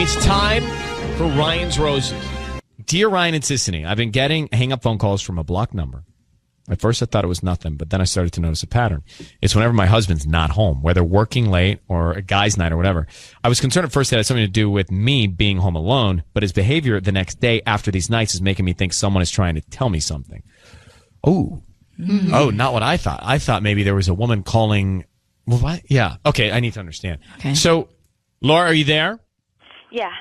It's time for Ryan's Roses. Dear Ryan and Sissany, I've been getting hang-up phone calls from a blocked number. At first, I thought it was nothing, but then I started to notice a pattern. It's whenever my husband's not home, whether working late or a guy's night or whatever. I was concerned at first that it had something to do with me being home alone, but his behavior the next day after these nights is making me think someone is trying to tell me something. Oh, not what I thought. I thought maybe there was a woman calling. Well, what? Yeah. Okay, I need to understand. Okay. So, Laura, are you there? Yeah.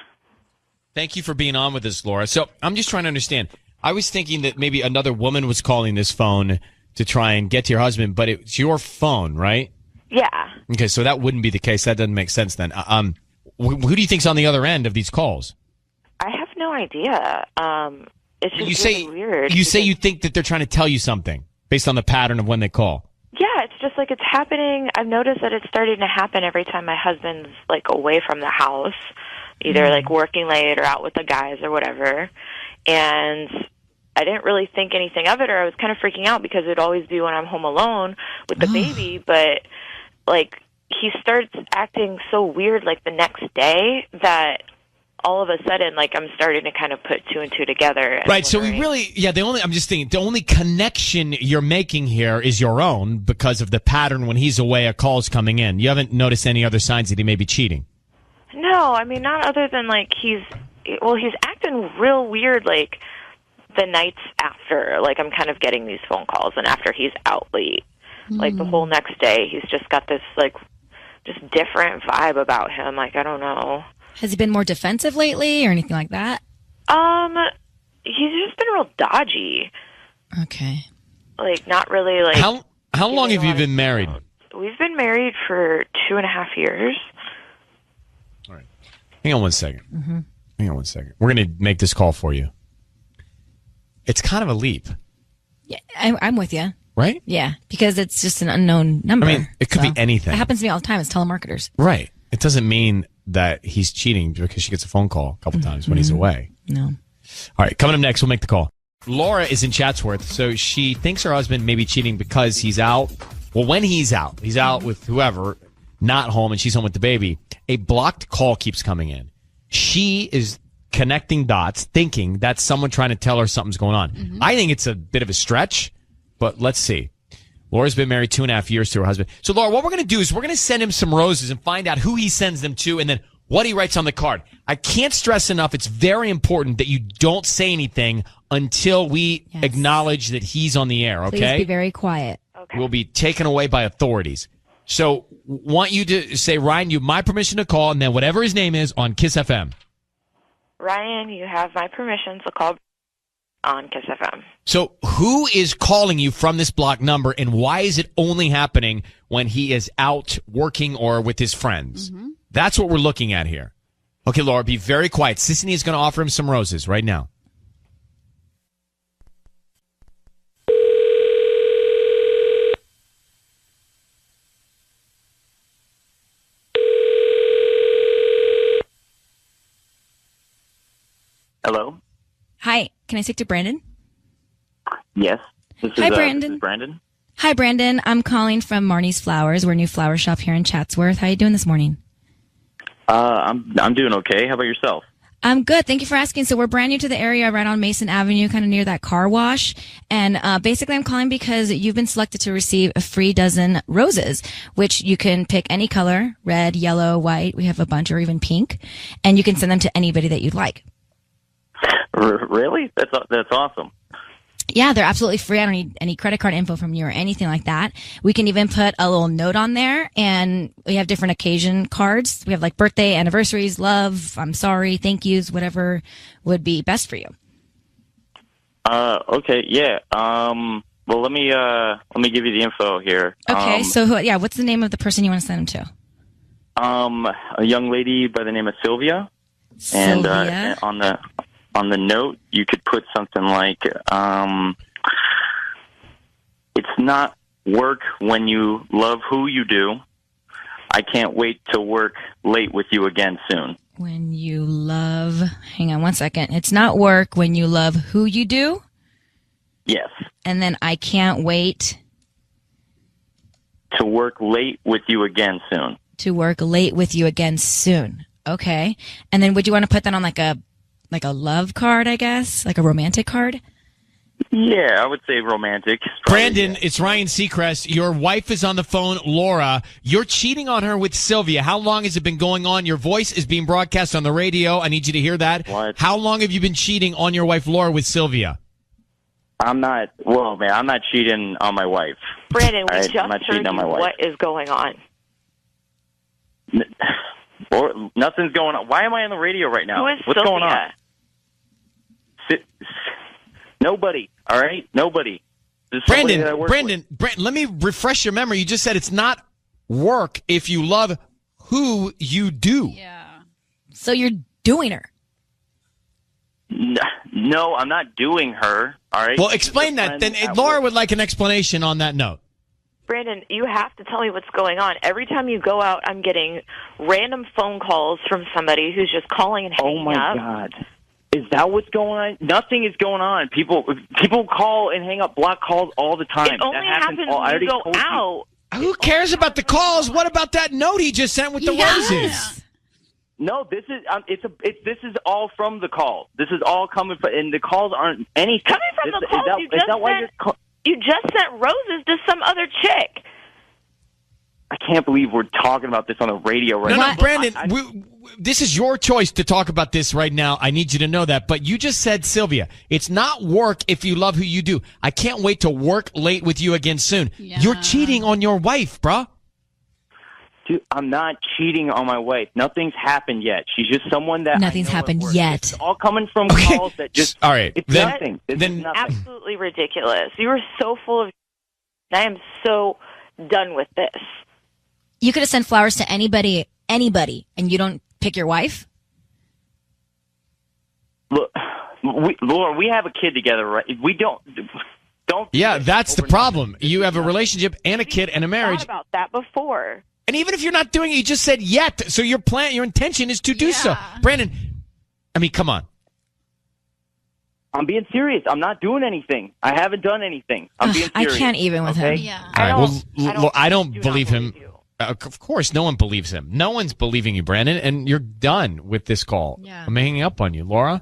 Thank you for being on with us, Laura. So I'm just trying to understand. I was thinking that maybe another woman was calling this phone to try and get to your husband, but it's your phone, right? Yeah. Okay, so that wouldn't be the case. That doesn't make sense then. Who do you think's on the other end of these calls? I have no idea. It's just really weird. You say you think that they're trying to tell you something based on the pattern of when they call. Yeah, it's just like it's happening. I've noticed that it's starting to happen every time my husband's like away from the house, either like working late or out with the guys or whatever. And I didn't really think anything of it, or I was kind of freaking out because it'd always be when I'm home alone with the baby. But like he starts acting so weird like the next day that all of a sudden, like, I'm starting to kind of put two and two together. Right, so we really, I'm just thinking, the only connection you're making here is your own because of the pattern when he's away, a call's coming in. You haven't noticed any other signs that he may be cheating? No, I mean, not other than, like, he's acting real weird, like, the nights after. Like, I'm kind of getting these phone calls, and after he's out late. Like, the whole next day, he's just got this, like, just different vibe about him. Like, I don't know. Has he been more defensive lately or anything like that? He's just been real dodgy. Okay. Like, not really, like... How long have you been married? We've been married for 2.5 years. All right. Hang on one second. Hang on one second. We're going to make this call for you. It's kind of a leap. Yeah, I'm with you. Right? Yeah, because it's just an unknown number. I mean, it could be anything. It happens to me all the time. It's telemarketers. Right. It doesn't mean that he's cheating because she gets a phone call a couple times when he's away. No. All right, coming up next, we'll make the call. Laura is in Chatsworth, so she thinks her husband may be cheating because he's out. Well, when he's out with whoever, not home, and she's home with the baby. A blocked call keeps coming in. She is connecting dots, thinking that's someone trying to tell her something's going on. I think it's a bit of a stretch, but let's see. Laura's been married 2.5 years to her husband. So, Laura, what we're going to do is we're going to send him some roses and find out who he sends them to and then what he writes on the card. I can't stress enough, it's very important that you don't say anything until we acknowledge that he's on the air, okay? Please be very quiet. Okay. We'll be taken away by authorities. So, want you to say, Ryan, you have my permission to call, and then whatever his name is on Kiss FM. Ryan, you have my permission to call on Kiss FM. So who is calling you from this block number, and why is it only happening when he is out working or with his friends? That's what we're looking at here. Okay, Laura, be very quiet. Sissany is going to offer him some roses right now. Hello? Hi, can I speak to Brandon? Yes. Hi, Brandon. This is Brandon. Hi, Brandon. I'm calling from Marnie's Flowers. We're a new flower shop here in Chatsworth. How you doing this morning? I'm doing okay. How about yourself? I'm good. Thank you for asking. So we're brand new to the area right on Mason Avenue, kind of near that car wash. And basically I'm calling because you've been selected to receive a free dozen roses, which you can pick any color, red, yellow, white. We have a bunch, or even pink. And you can send them to anybody that you'd like. Really? That's awesome. Yeah, they're absolutely free. I don't need any credit card info from you or anything like that. We can even put a little note on there, and we have different occasion cards. We have like birthday, anniversaries, love, I'm sorry, thank yous, whatever would be best for you. Okay, yeah. Well, let me give you the info here. Okay, what's the name of the person you want to send them to? A young lady by the name of Sylvia. Sylvia? And on the note, you could put something like, it's not work when you love who you do. I can't wait to work late with you again soon. When you love, hang on one second. It's not work when you love who you do? Yes. And then I can't wait to work late with you again soon. To work late with you again soon. Okay. And then would you want to put that on like a love card, I guess? Like a romantic card? Yeah, I would say romantic. Brandon, it's Ryan Seacrest. Your wife is on the phone, Laura. You're cheating on her with Sylvia. How long has it been going on? Your voice is being broadcast on the radio. I need you to hear that. What? How long have you been cheating on your wife, Laura, with Sylvia? I'm not cheating on my wife. Brandon, we I'm just not cheating heard on my you. wife. What is going on? Or nothing's going on. Why am I on the radio right now? Who is What's Sylvia? going on? Nobody. All right, nobody. Brandon, let me refresh your memory. You just said it's not work if you love who you do. Yeah. So you're doing her. No, I'm not doing her. All right. Well, explain that. Then Laura would like an explanation on that note. Brandon, you have to tell me what's going on. Every time you go out, I'm getting random phone calls from somebody who's just calling and hanging up. Oh, my God. Is that what's going on? Nothing is going on. People call and hang up block calls all the time. It only happens when you go out. Who cares about the calls? What about that note he just sent with the roses? No, this is this is all from the call. This is all coming from, and the calls aren't anything. Coming from the calls, you just sent roses to some other chick. I can't believe we're talking about this on the radio right now. No, Brandon, this is your choice to talk about this right now. I need you to know that. But you just said, Sylvia, it's not work if you love who you do. I can't wait to work late with you again soon. Yeah. You're cheating on your wife, bruh. Dude, I'm not cheating on my wife. Nothing's happened yet. She's just someone that nothing's happened yet. It's all coming from calls that just. All right, it's nothing. Then absolutely ridiculous. You are so full of. I am so done with this. You could have sent flowers to anybody, and you don't pick your wife? Look, Laura, we have a kid together, right? We don't. Yeah, that's the problem. You have a relationship and a kid and a marriage. I've thought about that before. And even if you're not doing it, you just said yet. So your intention is to do so. Brandon, I mean, come on. I'm being serious. I'm not doing anything. I haven't done anything. I'm being serious. I can't even with him. Yeah. All right. Well, I don't believe him. Of course, no one believes him. No one's believing you, Brandon, and you're done with this call. Yeah. I'm hanging up on you. Laura,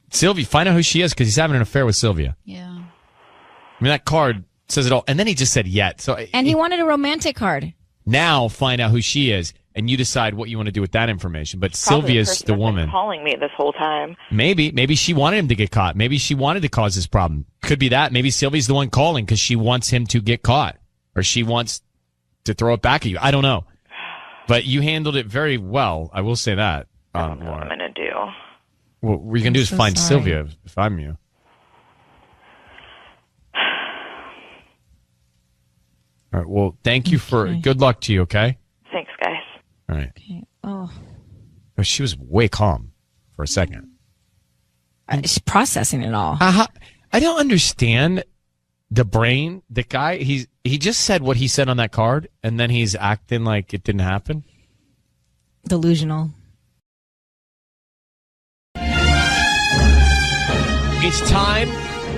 Sylvia, find out who she is because he's having an affair with Sylvia. Yeah. I mean, that card says it all. And then he just said yet. And he wanted a romantic card. Now find out who she is, and you decide what you want to do with that information. But Sylvia's the woman. Calling me this whole time. Maybe she wanted him to get caught. Maybe she wanted to cause this problem. Could be that. Maybe Sylvia's the one calling because she wants him to get caught, or she wants to throw it back at you. I don't know. But you handled it very well. I will say that. I don't know what I'm going to do. What you can do is find Sylvia if I'm you. All right. Well, thank you good luck to you, okay? Thanks, guys. All right. Okay. Oh. She was way calm for a second. She's processing it all. I don't understand the brain. The guy, he just said what he said on that card, and then he's acting like it didn't happen. Delusional. It's time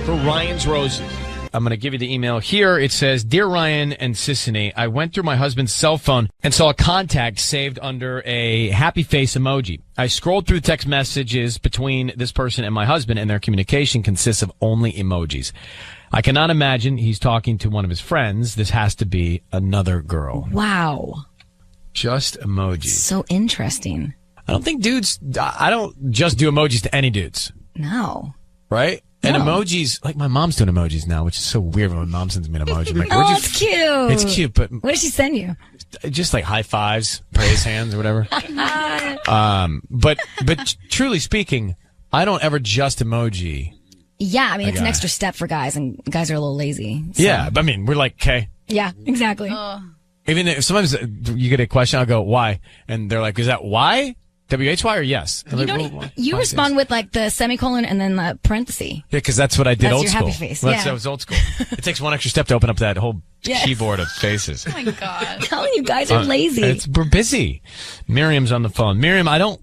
for Ryan's Roses. I'm going to give you the email here. It says, Dear Ryan and Sissany, I went through my husband's cell phone and saw a contact saved under a happy face emoji. I scrolled through the text messages between this person and my husband, and their communication consists of only emojis. I cannot imagine he's talking to one of his friends. This has to be another girl. Wow. Just emojis. So interesting. I don't just do emojis to any dudes. No. Right? And emojis, like my mom's doing emojis now, which is so weird when my mom sends me an emoji. I'm like, it's cute. It's cute, but what did she send you? Just like high fives, praise hands, or whatever. But truly speaking, I don't ever just emoji. Yeah, I mean, it's an extra step for guys, and guys are a little lazy. So. Yeah, but I mean, we're like, okay. Yeah, exactly. Even if sometimes you get a question, I'll go, why? And they're like, is that why? W-H-Y or yes? You respond with like the semicolon and then the parenthesis. Yeah, because that's what I did that's old your school. Happy face. Well, that was old school. It takes one extra step to open up that whole keyboard of faces. Oh my God. I'm telling you, guys are lazy. We're busy. Miriam's on the phone. Miriam, I don't,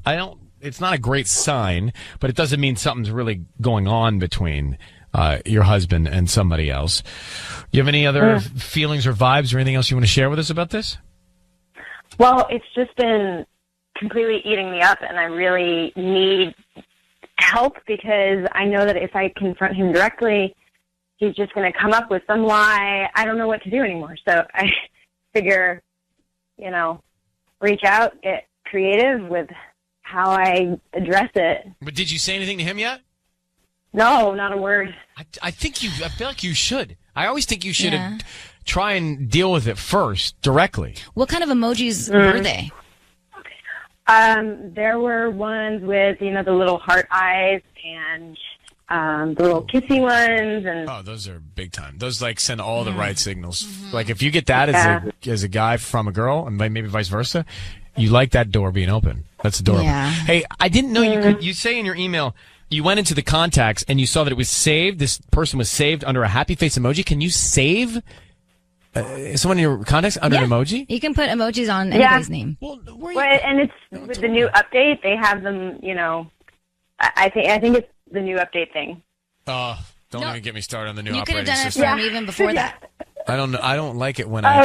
it's not a great sign, but it doesn't mean something's really going on between your husband and somebody else. You have any other feelings or vibes or anything else you want to share with us about this? Well, it's just been completely eating me up, and I really need help because I know that if I confront him directly, he's just going to come up with some lie. I don't know what to do anymore. So I figure, reach out, get creative with how I address it. But did you say anything to him yet? No, not a word. I feel like you should. I always think you should try and deal with it first, directly. What kind of emojis were they? There were ones with, the little heart eyes and the little kissy ones. And oh, those are big time. Those send all the right signals. Like if you get that as a guy from a girl, and maybe vice versa, you like that door being open. That's adorable. Yeah. Hey, I didn't know you could. You say in your email you went into the contacts and you saw that it was saved. This person was saved under a happy face emoji. Can you save someone in your contacts under an emoji? You can put emojis on anybody's name. Well, and it's with the new update. They have them. I think it's the new update thing. Don't even get me started on the new operating system. You could have done it from even before that. I don't like it when I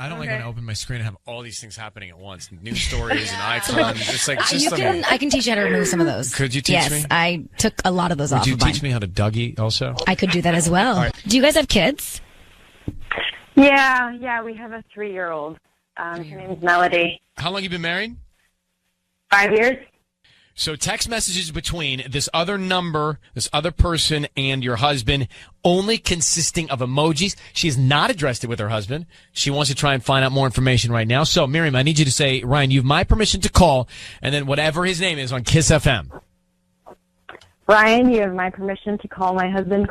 don't like when I open my screen and have all these things happening at once. News stories and icons. I can teach you how to remove some of those. Could you teach me? Yes, I took a lot of those off. Would you teach me how to Dougie also? I could do that as well. Right. Do you guys have kids? Yeah, we have a 3-year-old. Her name's Melody. How long have you been married? 5 years. So text messages between this other number, this other person, and your husband, only consisting of emojis. She has not addressed it with her husband. She wants to try and find out more information right now. So, Miriam, I need you to say, Ryan, you have my permission to call, and then whatever his name is on Kiss FM. Ryan, you have my permission to call my husband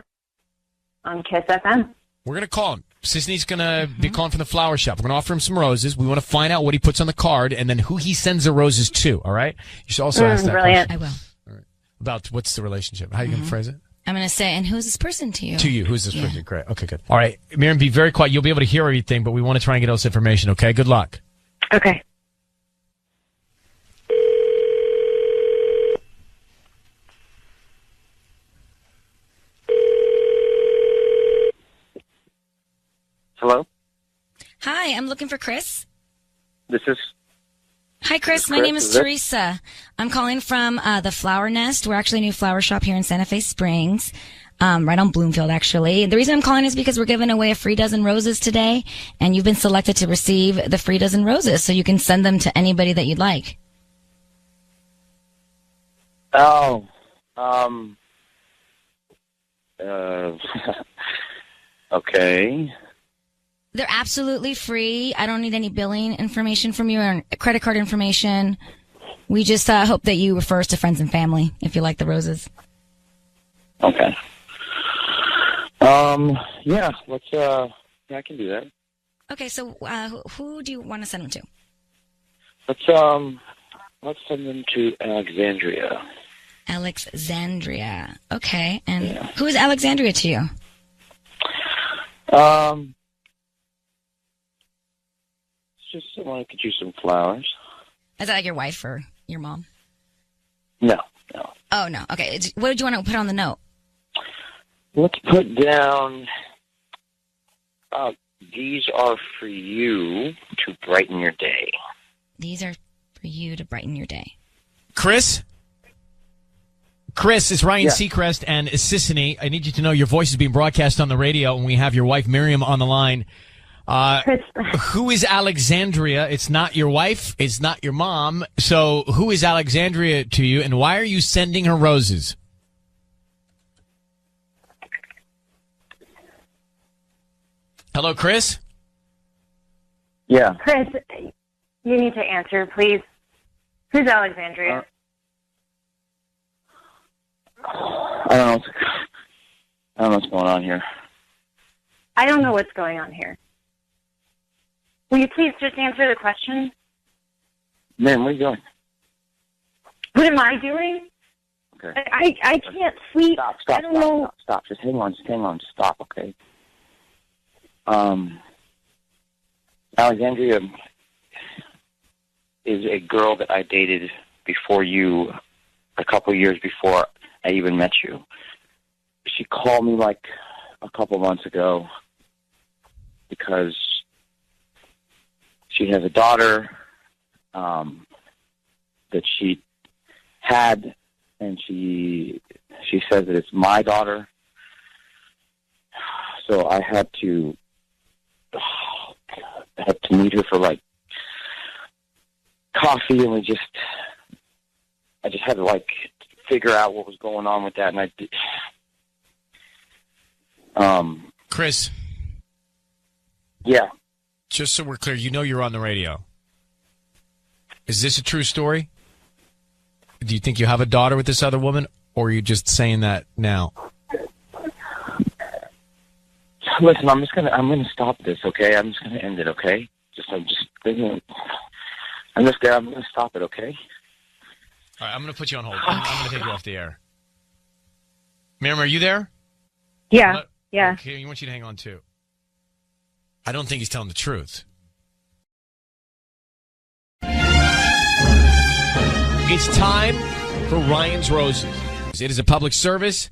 on Kiss FM. We're going to call him. Sisney's going to be calling from the flower shop. We're going to offer him some roses. We want to find out what he puts on the card and then who he sends the roses to, all right? You should also ask that brilliant. question. I will. All right. About what's the relationship? How are you going to phrase it? I'm going to say, and who's this person to you? To you. Who's this person? Great. Okay, good. All right. Miriam, be very quiet. You'll be able to hear everything, but we want to try and get all this information, okay? Good luck. Okay. Hello? Hi, I'm looking for Chris. This is... Hi, Chris. My name is Teresa. I'm calling from the Flower Nest. We're actually a new flower shop here in Santa Fe Springs, right on Bloomfield, actually. The reason I'm calling is because we're giving away a free dozen roses today, and you've been selected to receive the free dozen roses, so you can send them to anybody that you'd like. Oh, okay. They're absolutely free. I don't need any billing information from you or credit card information. We just hope that you refer us to friends and family if you like the roses. Okay. Yeah, I can do that. Okay, so who do you want to send them to? Let's send them to Alexandria. Alexandria. Okay, and who is Alexandria to you? Just someone who could use some flowers. Is that like your wife or your mom? No. Oh, no. Okay. What did you want to put on the note? Let's put down, these are for you to brighten your day. These are for you to brighten your day. Chris, it's Ryan Seacrest and Sissany. I need you to know your voice is being broadcast on the radio, and we have your wife, Miriam, on the line. Who is Alexandria? It's not your wife. It's not your mom. So who is Alexandria to you, and why are you sending her roses? Hello, Chris? Yeah. Chris, you need to answer, please. Who's Alexandria? I don't know what's going on here. I don't know what's going on here. Will you please just answer the question? Man, what are you doing? What am I doing? Okay. I can't sleep. Stop. I don't know. Stop. Just hang on. Stop, okay? Alexandria is a girl that I dated before you, a couple of years before I even met you. She called me like a couple months ago because she has a daughter, that she had, and she says that it's my daughter. So I had to meet her for like coffee, and I just had to like figure out what was going on with that, and I did. Chris. Yeah. Just so we're clear, you know you're on the radio. Is this a true story? Do you think you have a daughter with this other woman, or are you just saying that now? Listen, I'm gonna stop this, okay? I'm just gonna end it, okay? I'm gonna stop it, okay? All right, I'm gonna put you on hold. I'm gonna take you off the air. Miriam, are you there? Yeah. Yeah. Okay, I want you to hang on too. I don't think he's telling the truth. It's time for Ryan's Roses. It is a public service.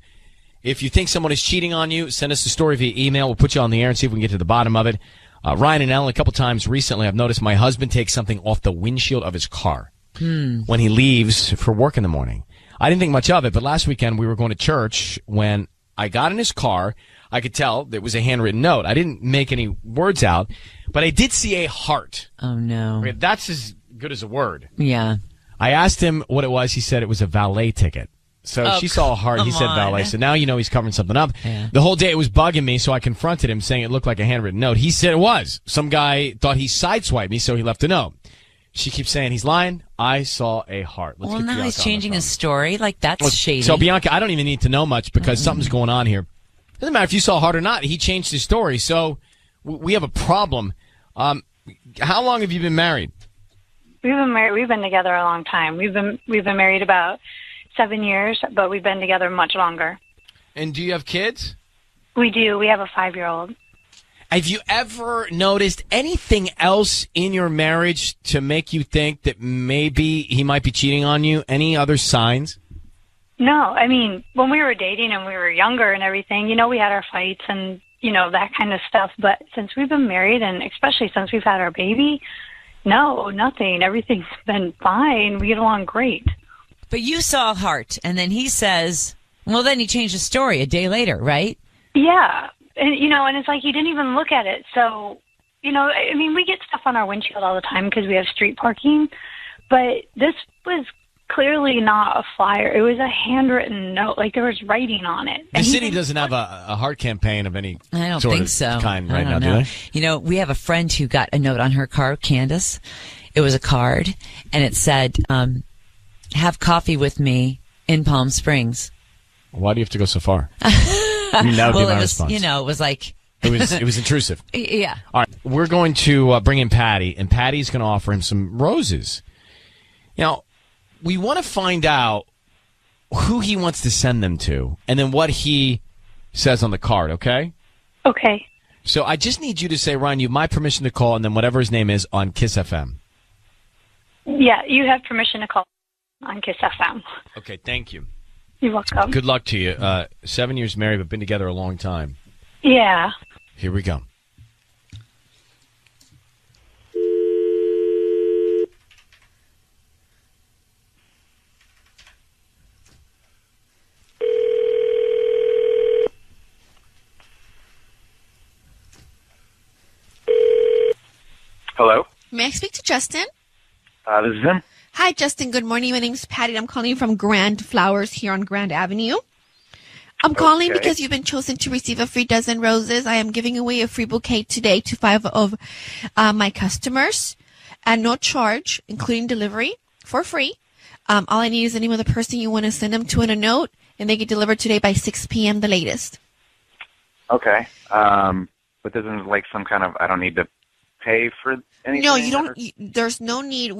If you think someone is cheating on you, send us a story via email. We'll put you on the air and see if we can get to the bottom of it. Ryan and Ellen, a couple times recently, I've noticed my husband takes something off the windshield of his car when he leaves for work in the morning. I didn't think much of it, but last weekend we were going to church. When I got in his car, I could tell there was a handwritten note. I didn't make any words out, but I did see a heart. Oh, no. Okay, that's as good as a word. Yeah. I asked him what it was. He said it was a valet ticket. So she saw a heart. He said valet. So now you know he's covering something up. Yeah. The whole day it was bugging me, so I confronted him saying it looked like a handwritten note. He said it was. Some guy thought he sideswiped me, so he left a note. She keeps saying he's lying. I saw a heart. Let's well, get now Bianca he's on the changing phone. his story. Like, that's shady. So, Bianca, I don't even need to know much because something's going on here. Doesn't matter if you saw a heart or not. He changed his story. So we have a problem. How long have you been married? We've been married. We've been together a long time. We've been married about 7 years, but we've been together much longer. And do you have kids? We do. We have a 5-year-old. Have you ever noticed anything else in your marriage to make you think that maybe he might be cheating on you? Any other signs? No, I mean, when we were dating and we were younger and everything, we had our fights and, that kind of stuff. But since we've been married, and especially since we've had our baby, no, nothing. Everything's been fine. We get along great. But you saw a heart, and then he says, well, then he changed his story a day later, right? Yeah. And, and it's like he didn't even look at it. So, I mean, we get stuff on our windshield all the time because we have street parking. But this was clearly not a flyer. It was a handwritten note. Like, there was writing on it. The city doesn't have a heart campaign of any I don't sort think of so. kind right I now, don't know. do they? We have a friend who got a note on her car, Candace. It was a card, and it said, have coffee with me in Palm Springs. Why do you have to go so far? I mean, that would be my response. It was like... It was intrusive. Yeah. All right, we're going to bring in Patty, and Patty's going to offer him some roses. We want to find out who he wants to send them to, and then what he says on the card, okay? Okay. So I just need you to say, Ryan, you have my permission to call, and then whatever his name is on Kiss FM. Yeah, you have permission to call on Kiss FM. Okay, thank you. You're welcome. Good luck to you. 7 years married, but been together a long time. Yeah. Here we go. Hello? May I speak to Justin? This is him. Hi, Justin. Good morning. My name's Patty. I'm calling you from Grand Flowers here on Grand Avenue. I'm calling because you've been chosen to receive a free dozen roses. I am giving away a free bouquet today to 5 of my customers at no charge, including delivery, for free. All I need is the name of the person you want to send them to in a note, and they get delivered today by 6 p.m. the latest. Okay. But this isn't like some kind of, I don't need to pay for anything? No, you don't. There's no need.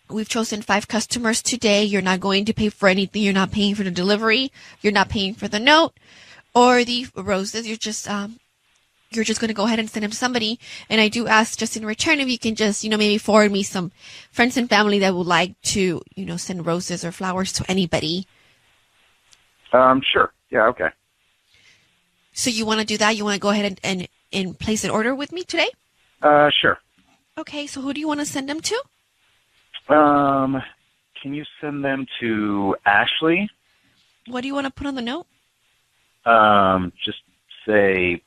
We've chosen 5 customers today. You're not going to pay for anything. You're not paying for the delivery. You're not paying for the note or the roses. You're just going to go ahead and send them to somebody. And I do ask just in return if you can just, maybe forward me some friends and family that would like to, send roses or flowers to anybody. Sure. Yeah, okay. So you want to do that? You want to go ahead and place an order with me today? Sure. Okay, so who do you want to send them to? can you send them to Ashley? What do you want to put on the note? Just say,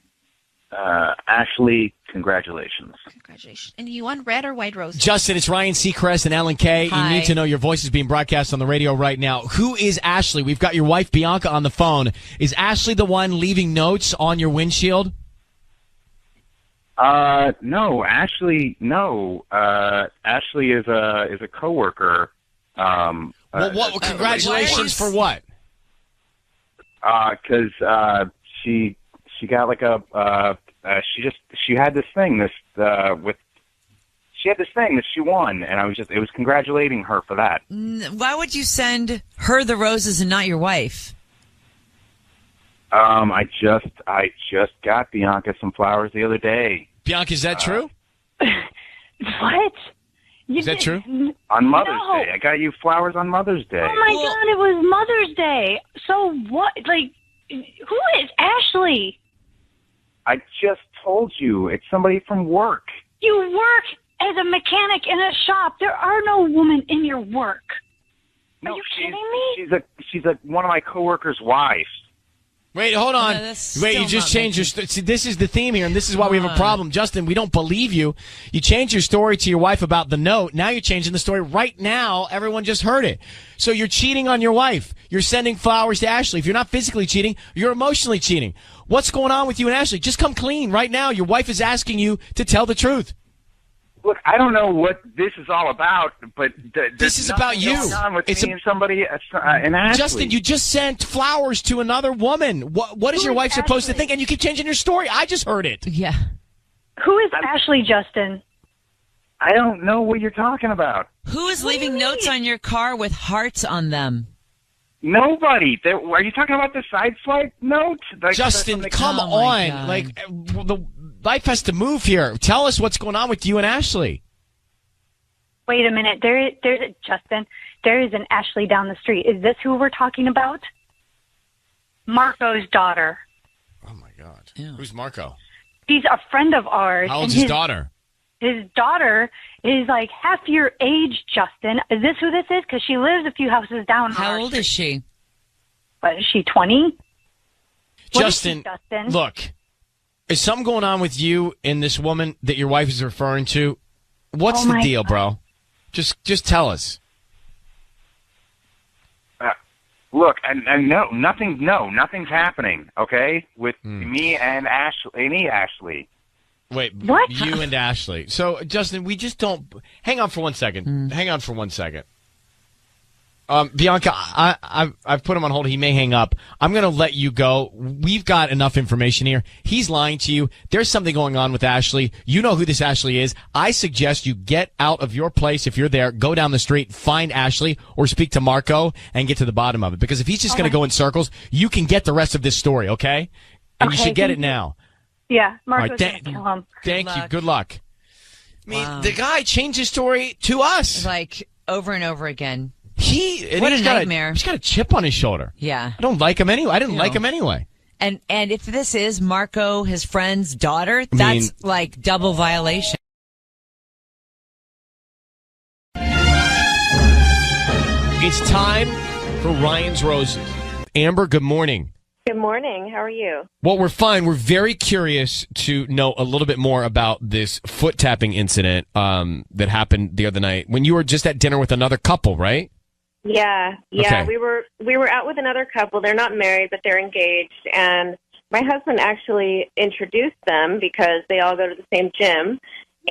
Ashley, congratulations. Congratulations. And you want red or white roses? Justin, it's Ryan Seacrest and Ellen Kay. Hi. You need to know your voice is being broadcast on the radio right now. Who is Ashley? We've got your wife, Bianca, on the phone. Is Ashley the one leaving notes on your windshield? No, Ashley, no. Ashley is a coworker. Congratulations for what? Because she got like she had this thing she had this thing that she won, and it was congratulating her for that. Why would you send her the roses and not your wife? I just got Bianca some flowers the other day. Bianca, is that true? What? Is that true? On Mother's Day. I got you flowers on Mother's Day. Oh my God, it was Mother's Day. So what? Like, who is Ashley? I just told you. It's somebody from work. You work as a mechanic in a shop. There are no women in your work. Are you kidding me? She's one of my coworkers' wives. Wait, hold on. Wait, you just changed your story. See, this is the theme here, and this is why we have a problem. Justin, we don't believe you. You changed your story to your wife about the note. Now you're changing the story right now. Everyone just heard it. So you're cheating on your wife. You're sending flowers to Ashley. If you're not physically cheating, you're emotionally cheating. What's going on with you and Ashley? Just come clean right now. Your wife is asking you to tell the truth. Look, I don't know what this is all about, but this is about you. It's me and somebody and Ashley. Justin, you just sent flowers to another woman. What is your wife supposed to think? And you keep changing your story. I just heard it. Yeah. Who is Ashley, Justin? I don't know what you're talking about. Who is leaving notes on your car with hearts on them? Nobody. Are you talking about the side swipe note? Justin, come on. Like, the life has to move here. Tell us what's going on with you and Ashley. Wait a minute. Justin, there is an Ashley down the street. Is this who we're talking about? Marco's daughter. Oh, my God. Yeah. Who's Marco? He's a friend of ours. How old's his daughter? His daughter is like half your age, Justin. Is this who this is? Because she lives a few houses down. How old is she? What, is she 20? Justin, look, is something going on with you and this woman that your wife is referring to? What's the deal, bro? Just tell us. Look, and nothing's happening, okay, with me and Ashley. Wait, what? You and Ashley. So, Justin, we just don't... Hang on for 1 second. Hang on for 1 second. Bianca, I've put him on hold. He may hang up. I'm going to let you go. We've got enough information here. He's lying to you. There's something going on with Ashley. You know who this Ashley is. I suggest you get out of your place if you're there, go down the street, find Ashley, or speak to Marco and get to the bottom of it. Because if he's just going to go in circles, you can get the rest of this story, okay? And you should get it now. Yeah, Marco's going to kill him. Thank you. Good luck. I mean, the guy changed his story to us. Like, over and over again. What a nightmare. He's got a chip on his shoulder. Yeah. I don't like him anyway. I didn't like him anyway. And if this is Marco, his friend's daughter, that's like double violation. It's time for Ryan's Roses. Amber, good morning. Good morning. How are you? Well, we're fine. We're very curious to know a little bit more about this foot tapping incident that happened the other night when you were just at dinner with another couple, right? Yeah. Okay. We were out with another couple. They're not married, but they're engaged. And my husband actually introduced them because they all go to the same gym.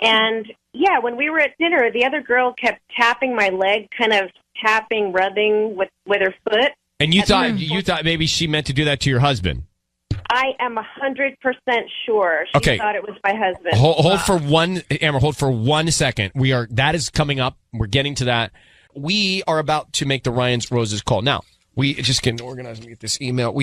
And yeah, when we were at dinner, the other girl kept tapping my leg, kind of tapping, rubbing with her foot. And you thought maybe she meant to do that to your husband? I am 100% sure she thought it was my husband. Hold for Amber, hold for 1 second. That is coming up. We're getting to that. We are about to make the Ryan's Roses call. Now, we just can organize and get this email.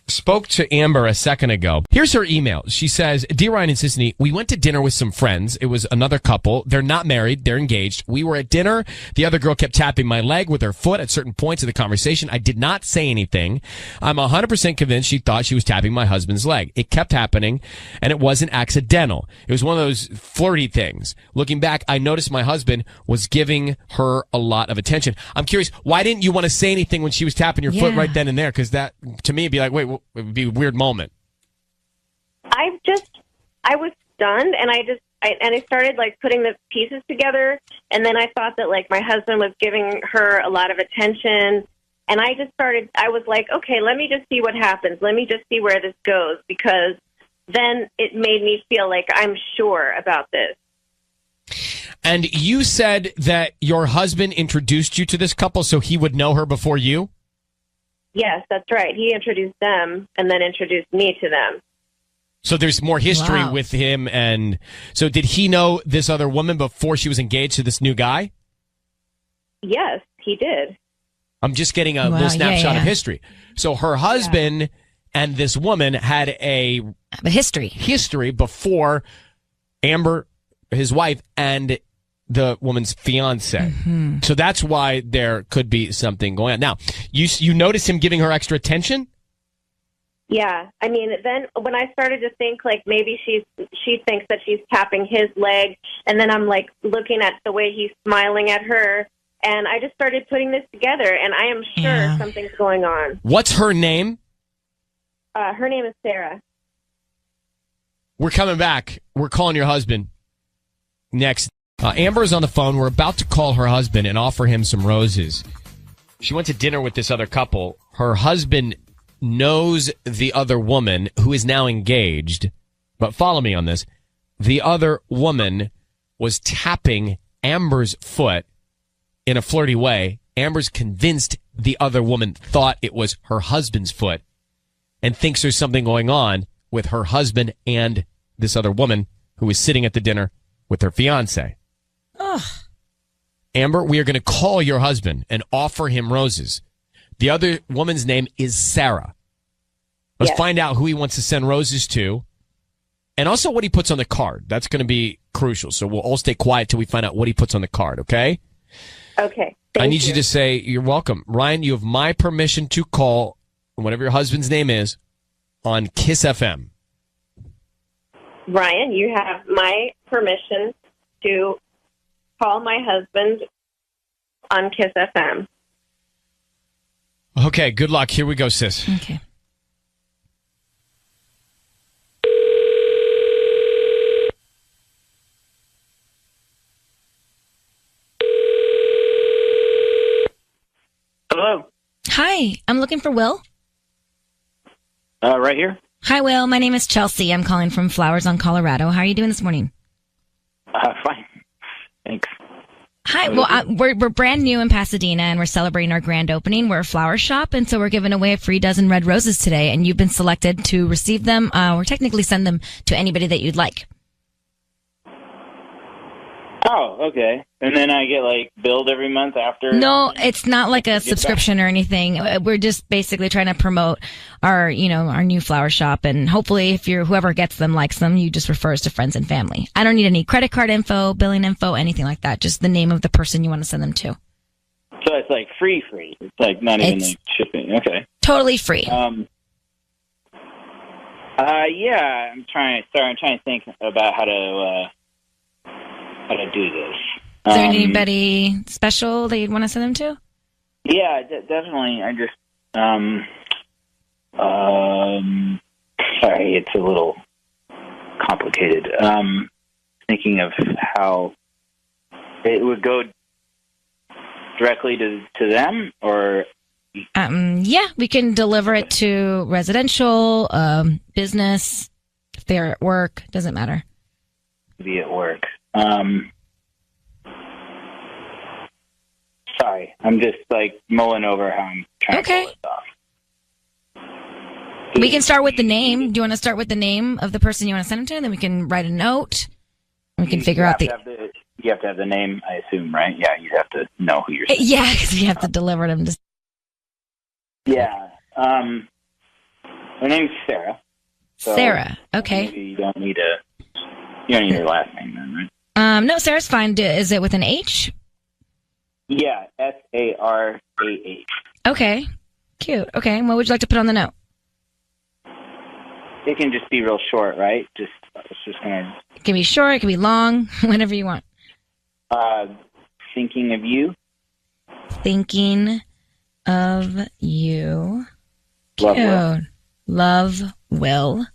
spoke to Amber a second ago. Here's her email. She says, Dear Ryan and Sisney, we went to dinner with some friends. It was another couple. They're not married. They're engaged. We were at dinner. The other girl kept tapping my leg with her foot at certain points of the conversation. I did not say anything. I'm 100% convinced she thought she was tapping my husband's leg. It kept happening, and it wasn't accidental. It was one of those flirty things. Looking back, I noticed my husband was giving her a lot of attention. I'm curious, why didn't you want to say anything when she was tapping your foot right then and there? Because that, to me, would be like, wait, it would be a weird moment. I was stunned, and I started like putting the pieces together, and then I thought that like my husband was giving her a lot of attention, and I was like, okay, let me just see what happens. Let me just see where this goes, because then it made me feel like I'm sure about this. And you said that your husband introduced you to this couple so he would know her before you? Yes, that's right. He introduced them and then introduced me to them. So there's more history with him. And so did he know this other woman before she was engaged to this new guy? Yes, he did. I'm just getting a little snapshot of history. So her husband and this woman had a history before Amber, his wife, and the woman's fiance. Mm-hmm. So that's why there could be something going on. Now, you notice him giving her extra attention? Yeah. I mean, then when I started to think like maybe she thinks that she's tapping his leg, and then I'm like looking at the way he's smiling at her, and I just started putting this together, and I am sure something's going on. What's her name? Her name is Sarah. We're coming back. We're calling your husband next. Amber is on the phone. We're about to call her husband and offer him some roses. She went to dinner with this other couple. Her husband knows the other woman who is now engaged. But follow me on this. The other woman was tapping Amber's foot in a flirty way. Amber's convinced the other woman thought it was her husband's foot and thinks there's something going on with her husband and this other woman who is sitting at the dinner with her fiance. Amber, we are going to call your husband and offer him roses. The other woman's name is Sarah. Let's find out who he wants to send roses to, and also what he puts on the card. That's going to be crucial. So we'll all stay quiet till we find out what he puts on the card, okay? Okay. I need you to say, you're welcome. Ryan, you have my permission to call, whatever your husband's name is, on Kiss FM. Ryan, you have my permission to call my husband on Kiss FM. Okay, good luck. Here we go, sis. Okay. Hello. Hi, I'm looking for Will. Right here. Hi, Will. My name is Chelsea. I'm calling from Flowers on Colorado. How are you doing this morning? Fine. Thanks. Hi. Well, we're brand new in Pasadena, and we're celebrating our grand opening. We're a flower shop, and so we're giving away a free dozen red roses today, and you've been selected to receive them, or technically send them to anybody that you'd like. Oh, okay. And then I get, like, billed every month after? No, it's not like a subscription or anything. We're just basically trying to promote our new flower shop. And hopefully if whoever gets them likes them, you just refer us to friends and family. I don't need any credit card info, billing info, anything like that. Just the name of the person you want to send them to. So it's like free. It's like not even like shipping. Okay. Totally free. Yeah, I'm trying to think about how to do this. Is there anybody special that you'd want to send them to? Yeah, definitely. I just, sorry, it's a little complicated. Thinking of how it would go directly to them, or? Yeah, we can deliver it to residential, business, if they're at work, doesn't matter. Be at work. Sorry, I'm just like mulling over how I'm trying to pull this off. We can start with the name. Do you want to start with the name of the person you want to send them to? And then we can write a note. We can figure out you have to have the name, I assume, right? Yeah, you have to know who you're sending. Yeah, because we have to deliver them to. Yeah. Her name's Sarah. So Sarah. Okay. Maybe you don't need her last name then, right? No, Sarah's fine. Is it with an H? Yeah, Sarah. Okay. Cute. Okay. And what would you like to put on the note? It can just be real short, right? It's just gonna. It can be short. It can be long. Whatever you want. Thinking of you. Thinking of you. Love Cute. Will. Love Will.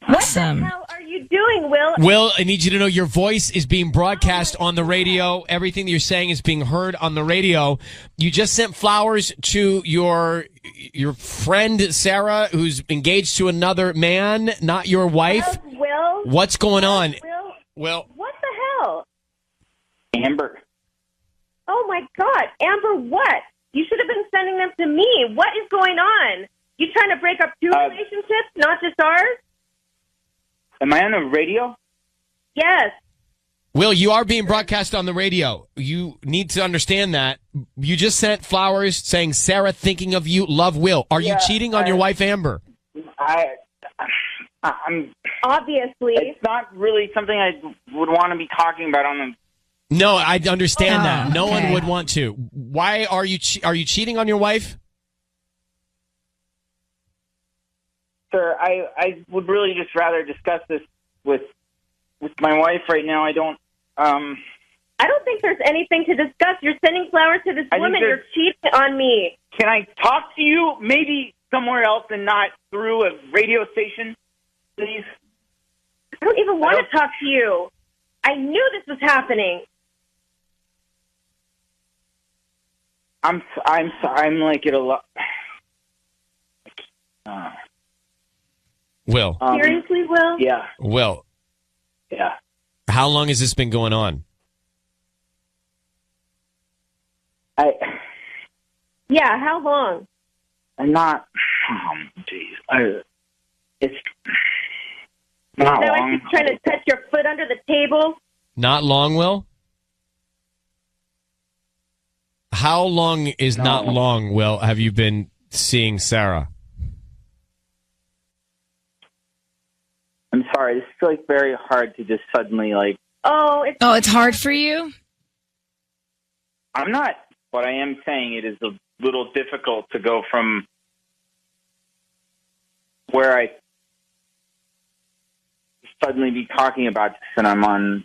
Awesome. How are you doing, Will? Will, I need you to know your voice is being broadcast on the radio. Everything that you're saying is being heard on the radio. You just sent flowers to your friend Sarah, who's engaged to another man, not your wife. Will? What's going on? Will? What the hell? Amber. Oh my God, Amber! What? You should have been sending them to me. What is going on? You trying to break up two relationships, not just ours? Am I on the radio? Yes. Will, you are being broadcast on the radio. You need to understand that. You just sent flowers saying, Sarah, thinking of you, love Will. Are you cheating on your wife, Amber? I'm obviously. It's not really something I would want to be talking about on the. No, I understand that. No okay. one would want to. Why are you cheating on your wife? Sir, I would really just rather discuss this with my wife right now. I don't think there's anything to discuss. You're sending flowers to this woman. You're cheating on me. Can I talk to you maybe somewhere else and not through a radio station, please? I don't even want to talk to you. I knew this was happening. I'm like at a lot. Will. Seriously, Will? Yeah. Will. Yeah. How long has this been going on? Yeah, how long? I'm not. Jeez. It's not Now long. I'm just trying to touch your foot under the table. Not long, Will? How long is not long, Will, have you been seeing Sarah? I'm sorry. This is like very hard to just suddenly like. Oh, it's hard for you? I'm not. What I am saying, it is a little difficult to go from where I suddenly be talking about this and I'm on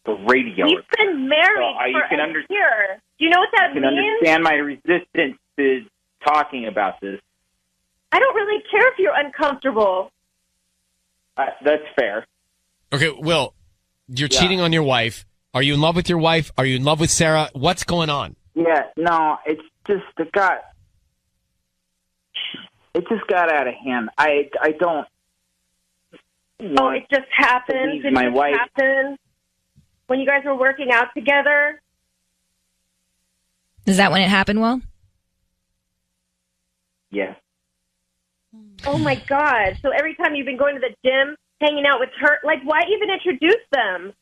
the radio. We've been married for a year. Do you know what that You means? can understand my resistance to talking about this. I don't really care if you're uncomfortable. That's fair. Okay, Will, you're cheating on your wife. Are you in love with your wife? Are you in love with Sarah? What's going on? Yeah, no, it's just it just got out of hand. I don't. Oh, it just happened. Did it just happen when you guys were working out together? Is that when it happened, Will? Yeah. Oh my God! So every time you've been going to the gym, hanging out with her, like why even introduce them?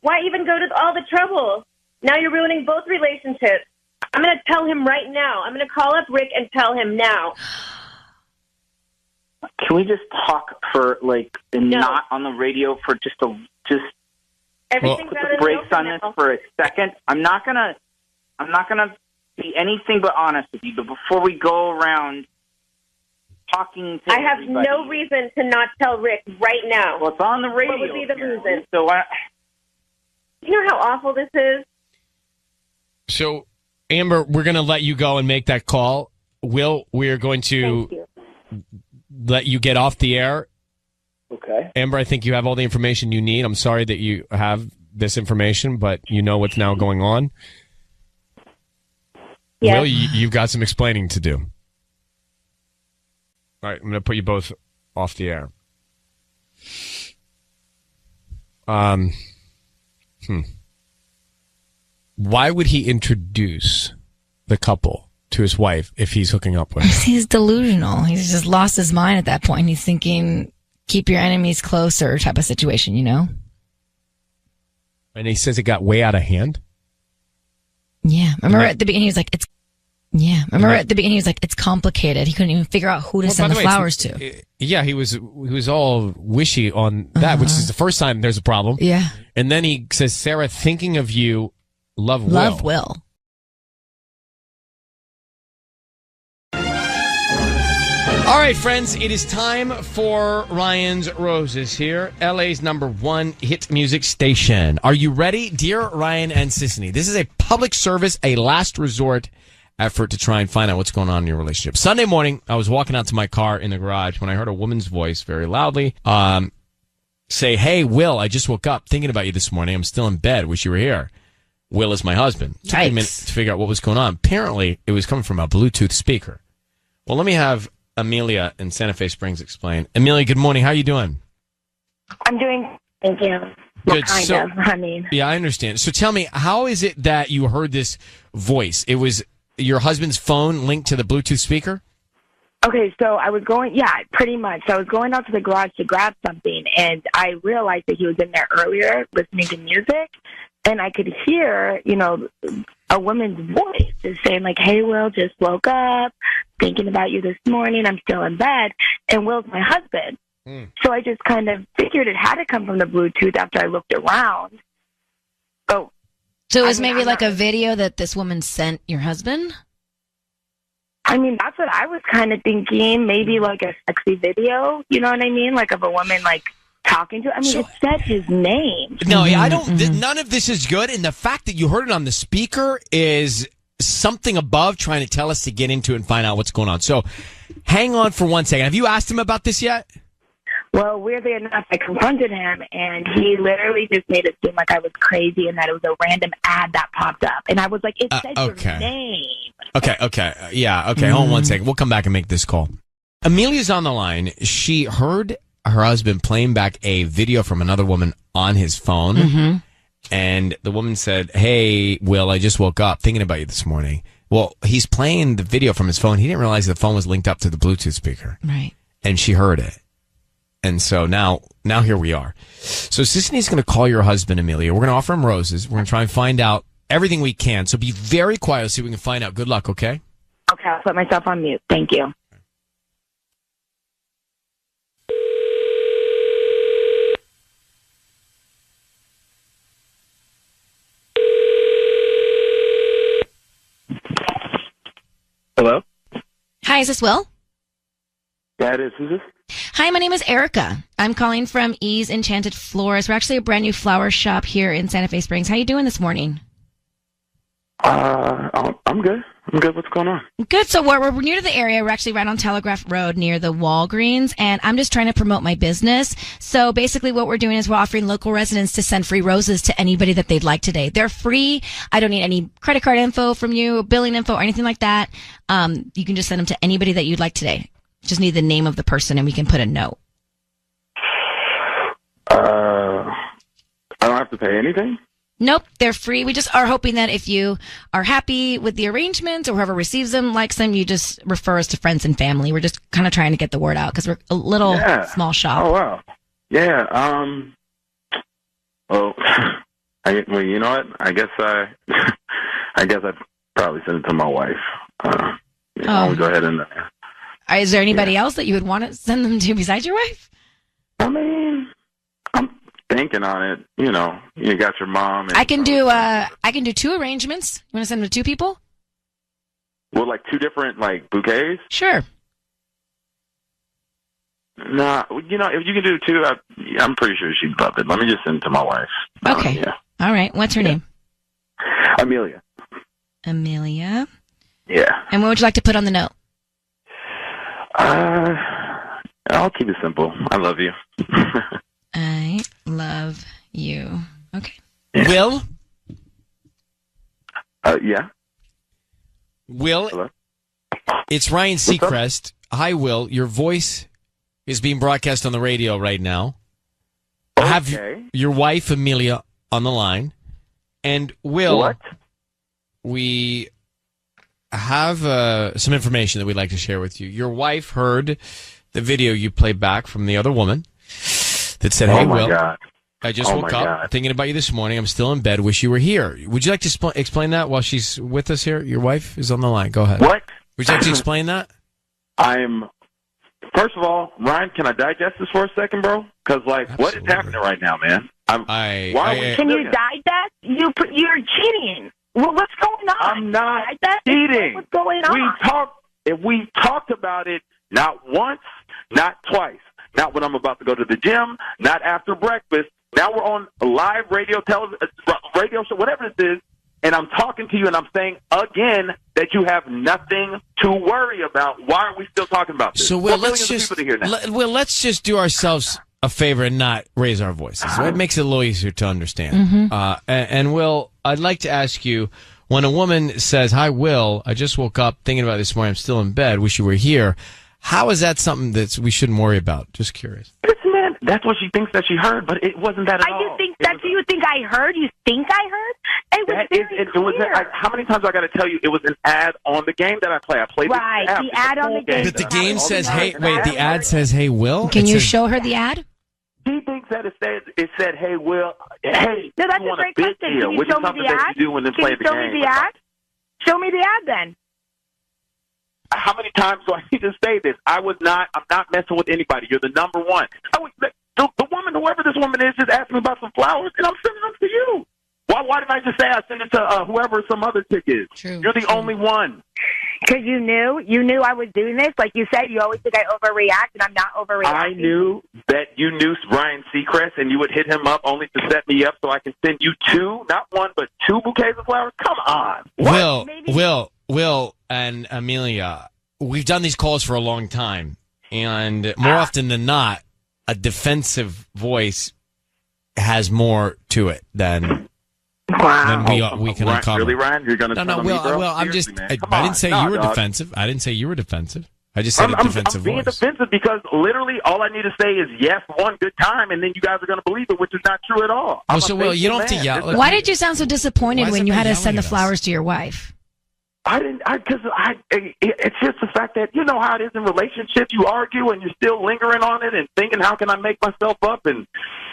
Why even go to all the trouble? Now you're ruining both relationships. I'm going to tell him right now. I'm going to call up Rick and tell him now. Can we just talk for not on the radio for just Everything's put out the in brakes the on this for a second? I'm not gonna be anything but honest with you. But before we go around talking to I have everybody, no reason to not tell Rick right now. Well, it's on the radio. What would be the reason? So you know how awful this is? So, Amber, we're going to let you go and make that call. Will, we're going to let you get off the air. Okay. Amber, I think you have all the information you need. I'm sorry that you have this information, but you know what's now going on. Yes. Will, you've got some explaining to do. All right, I'm going to put you both off the air. Why would he introduce the couple to his wife if he's hooking up with her? He's delusional. He's just lost his mind at that point. He's thinking, keep your enemies closer type of situation, you know? And he says it got way out of hand? Yeah. Remember at the beginning, he was like, Yeah. Remember at the beginning, he was like, it's complicated. He couldn't even figure out who to send the flowers to. Yeah, he was all wishy on that, which is the first time there's a problem. Yeah. And then he says, Sarah, thinking of you, love Will. Love Will. All right, friends, it is time for Ryan's Roses here, LA's #1 hit music station. Are you ready? Dear Ryan and Sissany, this is a public service, a last resort effort to try and find out what's going on in your relationship. Sunday morning, I was walking out to my car in the garage when I heard a woman's voice very loudly say, hey, Will, I just woke up thinking about you this morning. I'm still in bed. Wish you were here. Will is my husband. It took me a minute to figure out what was going on. Apparently, it was coming from a Bluetooth speaker. Well, let me have Amelia in Santa Fe Springs explain. Amelia, good morning. How are you doing? I'm doing, thank you. Good. Kind of, I mean. Yeah, I understand. So tell me, how is it that you heard this voice? It was your husband's phone linked to the Bluetooth speaker? Okay, so I was going, pretty much. So I was going out to the garage to grab something, and I realized that he was in there earlier listening to music, and I could hear, a woman's voice just saying, like, hey, Will, just woke up, thinking about you this morning, I'm still in bed, and Will's my husband. So I just kind of figured it had to come from the Bluetooth after I looked around. So it was maybe like a video that this woman sent your husband? I mean, that's what I was kind of thinking, maybe like a sexy video, you know what I mean? Like of a woman, like, talking to. I mean, it said his name. No, I don't. None of this is good, and the fact that you heard it on the speaker is something above trying to tell us to get into it and find out what's going on. So, hang on for 1 second. Have you asked him about this yet? Well, weirdly enough, I confronted him, and he literally just made it seem like I was crazy and that it was a random ad that popped up. And I was like, it said your name. Okay. Yeah. Okay. Hold on 1 second. We'll come back and make this call. Amelia's on the line. She heard her husband playing back a video from another woman on his phone. And the woman said, hey, Will, I just woke up thinking about you this morning. Well, he's playing the video from his phone. He didn't realize the phone was linked up to the Bluetooth speaker. Right. And she heard it. And so now here we are. So Sisney's going to call your husband, Amelia. We're going to offer him roses. We're going to try and find out everything we can. So be very quiet so we can find out. Good luck, okay? Okay, I'll put myself on mute. Thank you. Hello? Hi, is this Will? Yeah, it is. Who's this? Hi, my name is Erica. I'm calling from Ease Enchanted Florist. We're actually a brand new flower shop here in Santa Fe Springs. How you doing this morning? I'm good. What's going on? Good. So we're new to the area. We're actually right on Telegraph Road near the Walgreens, and I'm just trying to promote my business. So basically what we're doing is we're offering local residents to send free roses to anybody that they'd like today. They're free. I don't need any credit card info from you, billing info, or anything like that. You can just send them to anybody that you'd like today. Just need the name of the person, and we can put a note. I don't have to pay anything? Nope, they're free. We just are hoping that if you are happy with the arrangements or whoever receives them, likes them, you just refer us to friends and family. We're just kind of trying to get the word out because we're a little small shop. Oh, wow. Yeah. Well, you know what? I guess I'd probably send it to my wife. I'll go ahead and... Is there anybody else that you would want to send them to besides your wife? I mean, I'm thinking on it. You know, you got your mom. And I can do 2 arrangements. You want to send them to 2 people? Well, like 2 different bouquets. Sure. Nah, you know, if you can do 2, I'm pretty sure she'd love it. Let me just send it to my wife. Okay. Yeah. All right. What's her name? Amelia. Amelia. Yeah. And what would you like to put on the note? I'll keep it simple. I love you. I love you. Okay. Yeah. Will? Yeah. Will? Hello? It's Ryan Seacrest. Hi, Will. Your voice is being broadcast on the radio right now. I have your wife, Amelia, on the line. And Will, what? We have some information that we'd like to share with you. Your wife heard the video you played back from the other woman that said, "Hey, Will, God. I just woke up thinking about you this morning. I'm still in bed. Wish you were here. Would you like to explain that while she's with us here? Your wife is on the line. Go ahead. What? Would you like to explain that? First of all, Ryan, can I digest this for a second, bro? Because, what is happening right now, man? Can you digest? You're cheating. Well, what's going on? I'm not cheating. What's going on? We talked about it not once, not twice. Not when I'm about to go to the gym, not after breakfast. Now we're on a live radio show, whatever this is, and I'm talking to you and I'm saying again that you have nothing to worry about. Why are we still talking about this? So, Will, let's just do ourselves a favor and not raise our voices. It makes it a little easier to understand. And Will, I'd like to ask you, when a woman says, "Hi, Will, I just woke up thinking about this morning. I'm still in bed. Wish you were here." How is that something that we shouldn't worry about? Just curious. Man, that's what she thinks that she heard, but it wasn't that at all. Do you think I heard? You think I heard? It was very clear. How many times I got to tell you? It was an ad on the game that I play. I played the ad on the game. But the game says, "Hey, wait." The ad says, "Hey, Will." Can you show her the ad? She thinks that it said, "Hey, Will." Hey, no, that's a great question. Can you show me the ad? You do when they play the game. Show me the ad. Show me the ad then. How many times do I need to say this? I'm not messing with anybody. You're the number one. The woman, whoever this woman is, just asked me about some flowers, and I'm sending them to you. Why didn't I just say I send it to whoever some other chick is? True. You're the only one. Because you knew I was doing this. Like you said, you always think I overreact, and I'm not overreacting. I knew that you knew Ryan Seacrest, and you would hit him up only to set me up so I can send you not one, but 2 bouquets of flowers. Come on. Will, and Amelia, we've done these calls for a long time, and more often than not, a defensive voice has more to it than we can uncover. Really, Ryan? You're going to tell me, bro? Well, I'm just. I didn't say you were defensive. I didn't say you were defensive. I just said a defensive I'm being voice. defensive because literally all I need to say is yes, one good time, and then you guys are going to believe it, which is not true at all. Well, so, Will, you don't have to yell. Why did you sound so disappointed when you had to send the flowers to your wife? It's just the fact that you know how it is in relationships. You argue and you're still lingering on it and thinking, how can I make myself up? And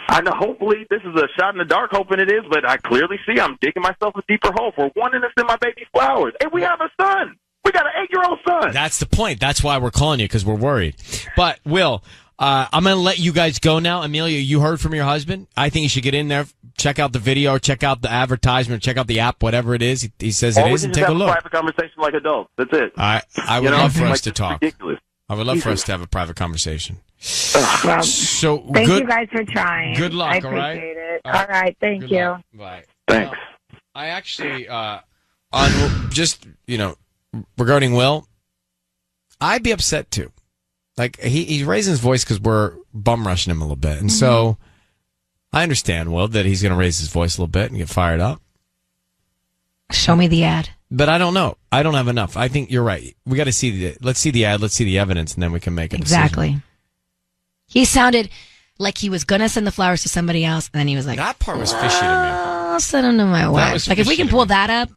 I know hopefully this is a shot in the dark, hoping it is, but I clearly see I'm digging myself a deeper hole for wanting to send my baby flowers. And we have a son. We got an 8-year-old son. That's the point. That's why we're calling you, because we're worried. But, Will, I'm going to let you guys go now. Amelia, you heard from your husband. I think you should get in there, check out the video, check out the advertisement, check out the app, whatever it is. He says it is, and take a look. Private conversation like adults. That's it. I would love for us to talk. Ridiculous. I would love for us to have a private conversation. Well, so thank you guys for trying. Good luck, I appreciate it. All right, thank you. Luck. Bye. Thanks. I actually, regarding Will, I'd be upset too. Like, he's raising his voice because we're bum rushing him a little bit. And so I understand, Will, that he's going to raise his voice a little bit and get fired up. Show me the ad. But I don't know. I don't have enough. I think you're right. We got to let's see the ad, let's see the evidence, and then we can make a decision. Exactly. He sounded like he was going to send the flowers to somebody else, and then he was like, that part was fishy to me. I'll send them to my wife. Like, if we can pull that up.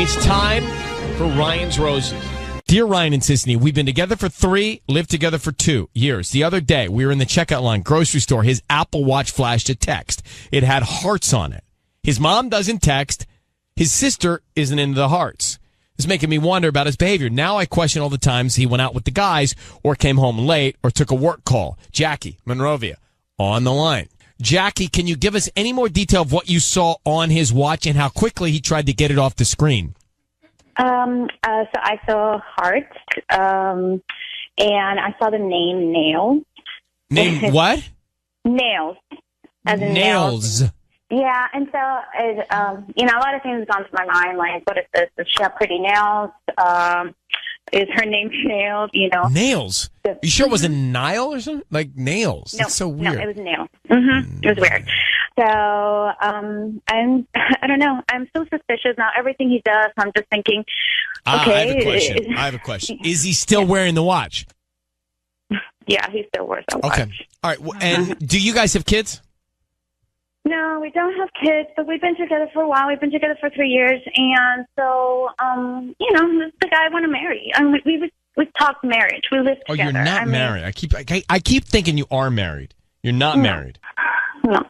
It's time for Ryan's Roses. Dear Ryan and Sisney, we've been together for 3, lived together for 2 years. The other day, we were in the checkout line, grocery store. His Apple Watch flashed a text. It had hearts on it. His mom doesn't text. His sister isn't into the hearts. It's making me wonder about his behavior. Now I question all the times he went out with the guys or came home late or took a work call. Jackie, Monrovia, on the line. Jackie, can you give us any more detail of what you saw on his watch and how quickly he tried to get it off the screen? So I saw hearts, and I saw the name Nail. Name what? Nails. As in nails. Yeah, and so, a lot of things gone to my mind, like, what is this? Does she have pretty nails? Is her name Nails? Nails? You sure it wasn't Nile or something? Like nails? No, that's so weird. No, it was Nail. It was weird. So, I don't know. I'm so suspicious now. Everything he does, I'm just thinking, okay. I have a question. Is he still wearing the watch? Yeah, he still wears a watch. Okay. All right. And do you guys have kids? No, we don't have kids, but we've been together for a while. We've been together for 3 years, and so, this is the guy I want to marry. I mean, we've talked marriage. We live together. Oh, you're not married. I keep thinking you are married. You're not married. No.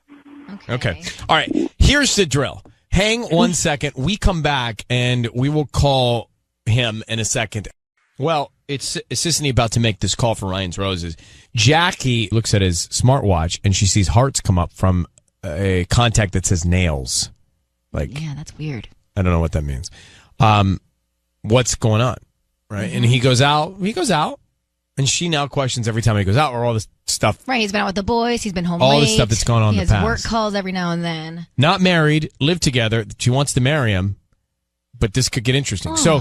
Okay. All right. Here's the drill. Hang 1 second. We come back, and we will call him in a second. Well, it's Sissany about to make this call for Ryan's Roses. Jackie looks at his smartwatch, and she sees hearts come up from a contact that says nails. Yeah, that's weird. I don't know what that means. What's going on? Right. Mm-hmm. And he goes out, and she now questions every time he goes out or all this stuff. Right. He's been out with the boys. He's been home all late. the stuff that's gone on in the past. He has work calls every now and then. Not married, live together. She wants to marry him, but this could get interesting. So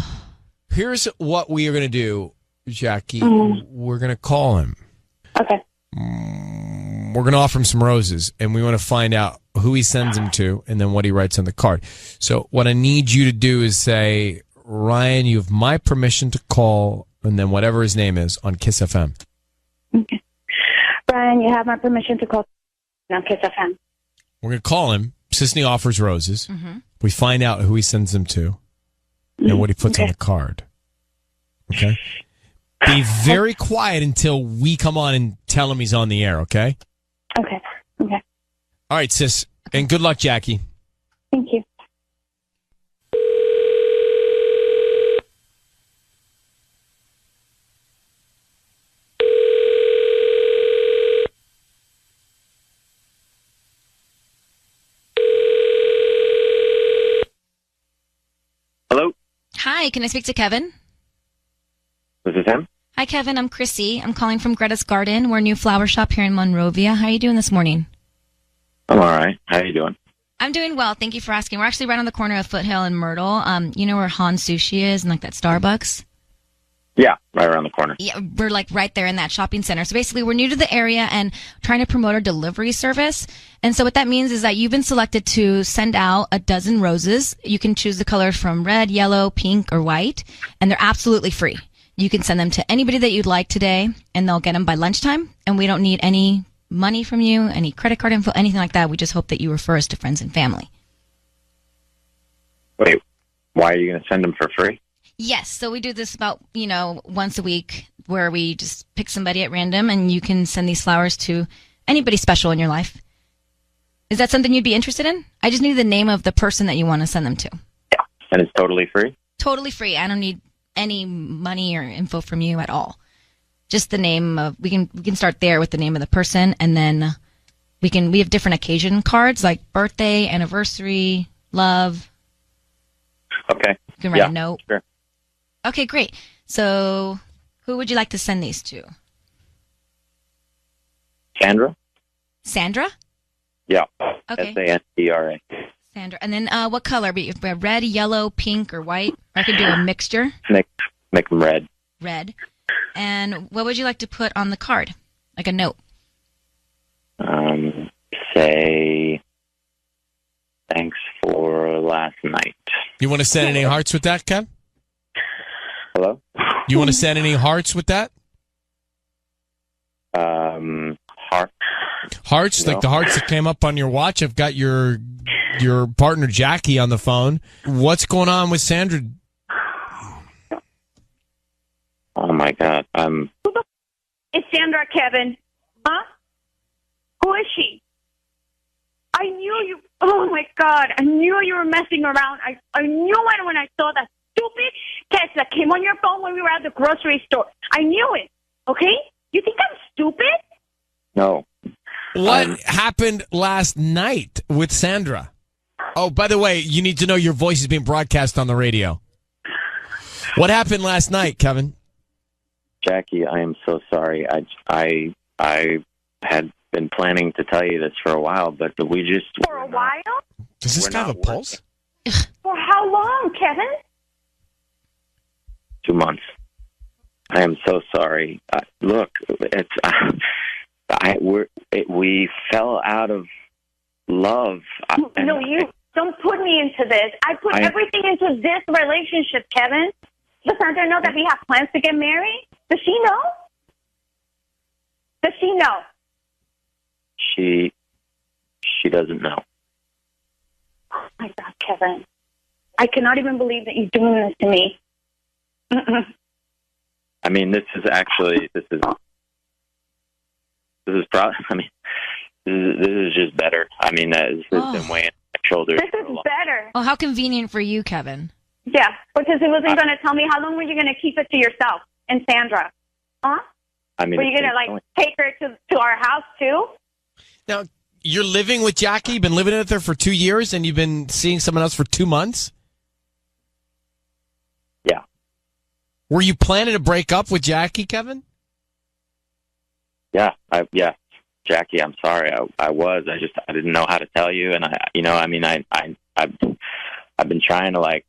here's what we are going to do, Jackie. We're going to call him. Okay. We're going to offer him some roses, and we want to find out who he sends them to and then what he writes on the card. So what I need you to do is say, Ryan, you have my permission to call, and then whatever his name is on Kiss FM. Okay. Ryan, you have my permission to call on Kiss FM. We're going to call him. Sissany offers roses. We find out who he sends them to and what he puts on the card. Okay? Be very quiet until we come on and tell him he's on the air, okay? Okay. Okay. All right, sis. And good luck, Jackie. Thank you. Hello? Hi, can I speak to Kevin? This is him? Hi, Kevin. I'm Chrissy. I'm calling from Greta's Garden. We're a new flower shop here in Monrovia. How are you doing this morning? I'm all right. How are you doing? I'm doing well. Thank you for asking. We're actually right on the corner of Foothill and Myrtle. You know where Han Sushi is and like that Starbucks? Yeah, right around the corner. Yeah, we're like right there in that shopping center. So basically, we're new to the area and trying to promote our delivery service. And so what that means is that you've been selected to send out a dozen roses. You can choose the colors from red, yellow, pink, or white, and they're absolutely free. You can send them to anybody that you'd like today, and they'll get them by lunchtime. And we don't need any money from you, any credit card info, anything like that. We just hope that you refer us to friends and family. Wait, why are you going to send them for free? Yes, so we do this about, once a week where we just pick somebody at random and you can send these flowers to anybody special in your life. Is that something you'd be interested in? I just need the name of the person that you want to send them to. Yeah, and it's totally free? Totally free. I don't need any money or info from you at all. Just the name of, we can start there with the name of the person, and then we have different occasion cards like birthday, anniversary, love. Okay. You can write a note. Sure. Okay, great. So who would you like to send these to? Sandra? Sandra? Yeah. Okay. Sandra. Sandra. And then what color? Red, yellow, pink, or white? Or I could do a mixture. Make them red. Red. And what would you like to put on the card? Like a note? Say, thanks for last night. You want to send any hearts with that, Kev? Hello? You want to send any hearts with that? Heart. Hearts? No. Like the hearts that came up on your watch? I've got your partner Jackie on the phone. What's going on with Sandra? Oh my God. It's Sandra, Kevin. Huh? Who is she? I knew you. Oh my God. I knew you were messing around. I knew it when I saw that stupid text that came on your phone when we were at the grocery store. I knew it. Okay? You think I'm stupid? No. What happened last night with Sandra? Oh, by the way, you need to know your voice is being broadcast on the radio. What happened last night, Kevin? Jackie, I am so sorry. I had been planning to tell you this for a while, but we just... For a while? Does this guy have a pulse? For how long, Kevin? 2 months. I am so sorry. Look, it's we fell out of love. No, you don't put me into this. I put everything into this relationship, Kevin. Does Sandra know that we have plans to get married? Does she know? Does she know? She doesn't know. Oh my God, Kevin. I cannot even believe that you're doing this to me. Mm-mm. I mean, this is probably. I mean, this is just better. I mean, this has been weighing on my shoulders. This is better. Oh, how convenient for you, Kevin. Yeah, because it wasn't going to tell me. How long were you going to keep it to yourself and Sandra? Huh? I mean, were you going to take her to our house too? Now, you're living with Jackie. You've been living with her for 2 years, and you've been seeing someone else for 2 months. Yeah. Were you planning to break up with Jackie, Kevin? Yeah. Jackie, I'm sorry. I was. I didn't know how to tell you, and I've been trying to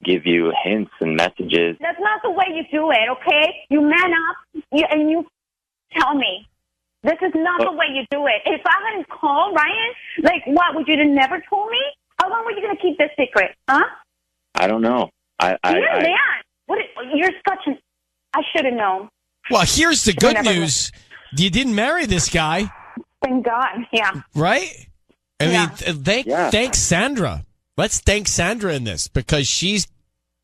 give you hints and messages. That's not the way you do it, okay? You man up and you tell me. This is not the way you do it. If I hadn't called Ryan, what, would you have never told me? How long were you going to keep this secret, huh? I don't know. Man. You're such an... I should have known. Well, here's the good news. You didn't marry this guy. Thank God, yeah. Right? I mean, thank Sandra. Let's thank Sandra in this, because she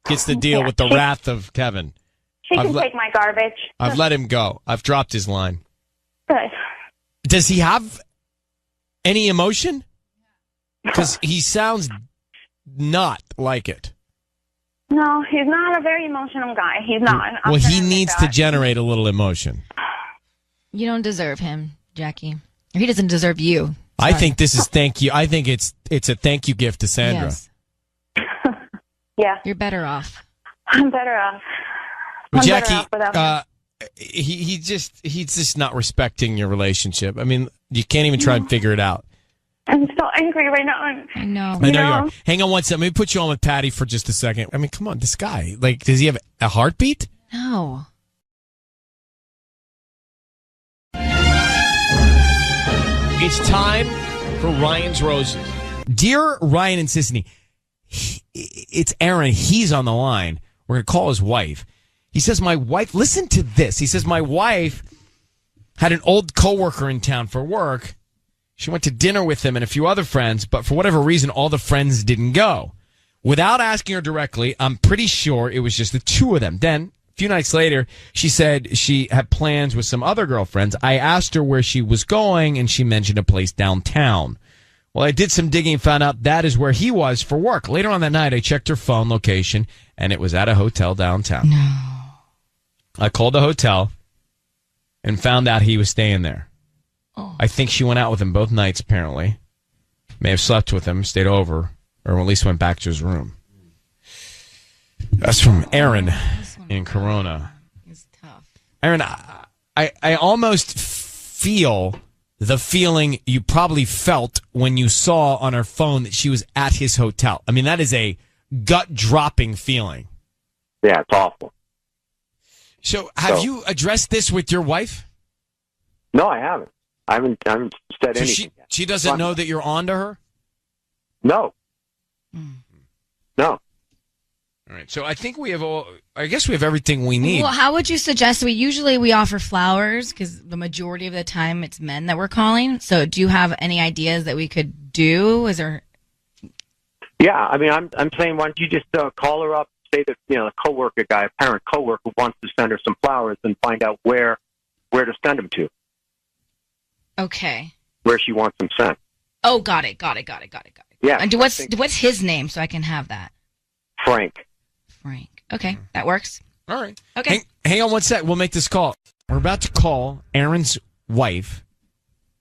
gets to deal with the wrath of Kevin. She can take my garbage. I've let him go. I've dropped his line. Good. Does he have any emotion? Because he sounds not like it. No, he's not a very emotional guy. He's not. Well, he needs to generate a little emotion. You don't deserve him, Jackie. He doesn't deserve you. Sorry. I think this is thank you. I think it's a thank you gift to Sandra. Yes. Yeah. You're better off. I'm better off. Well, Jackie, he's just not respecting your relationship. I mean, you can't even try and figure it out. I'm so angry right now. I know. I know you are. Hang on one second. Let me put you on with Patty for just a second. I mean, come on, this guy. Does he have a heartbeat? No. It's time for Ryan's Roses. Dear Ryan and Sissany, it's Aaron. He's on the line. We're going to call his wife. He says, my wife, listen to this. He says, my wife had an old coworker in town for work. She went to dinner with him and a few other friends, but for whatever reason, all the friends didn't go. Without asking her directly, I'm pretty sure it was just the two of them. Then, a few nights later, she said she had plans with some other girlfriends. I asked her where she was going, and she mentioned a place downtown. Well, I did some digging and found out that is where he was for work. Later on that night, I checked her phone location, and it was at a hotel downtown. No. I called the hotel and found out he was staying there. Oh. I think she went out with him both nights, apparently. May have slept with him, stayed over, or at least went back to his room. That's from Aaron in Corona. It's tough. Aaron, I almost feel the feeling you probably felt when you saw on her phone that she was at his hotel. I mean, that is a gut-dropping feeling. Yeah, it's awful. So, have you addressed this with your wife? No, I haven't. I haven't said so anything. She doesn't know that you're on to her? No. No. All right. So I think we have I guess we have everything we need. Well, how would you suggest we offer flowers because the majority of the time it's men that we're calling. So do you have any ideas that we could do? Is there? Yeah, I mean, I'm saying, why don't you just call her up, say that a coworker guy, a parent coworker wants to send her some flowers, and find out where to send them to. Okay. Where she wants them sent. Oh, got it. Yeah. And what's his name so I can have that? Frank. Okay, that works. All right. Okay. Hang on one sec. We'll make this call. We're about to call Aaron's wife,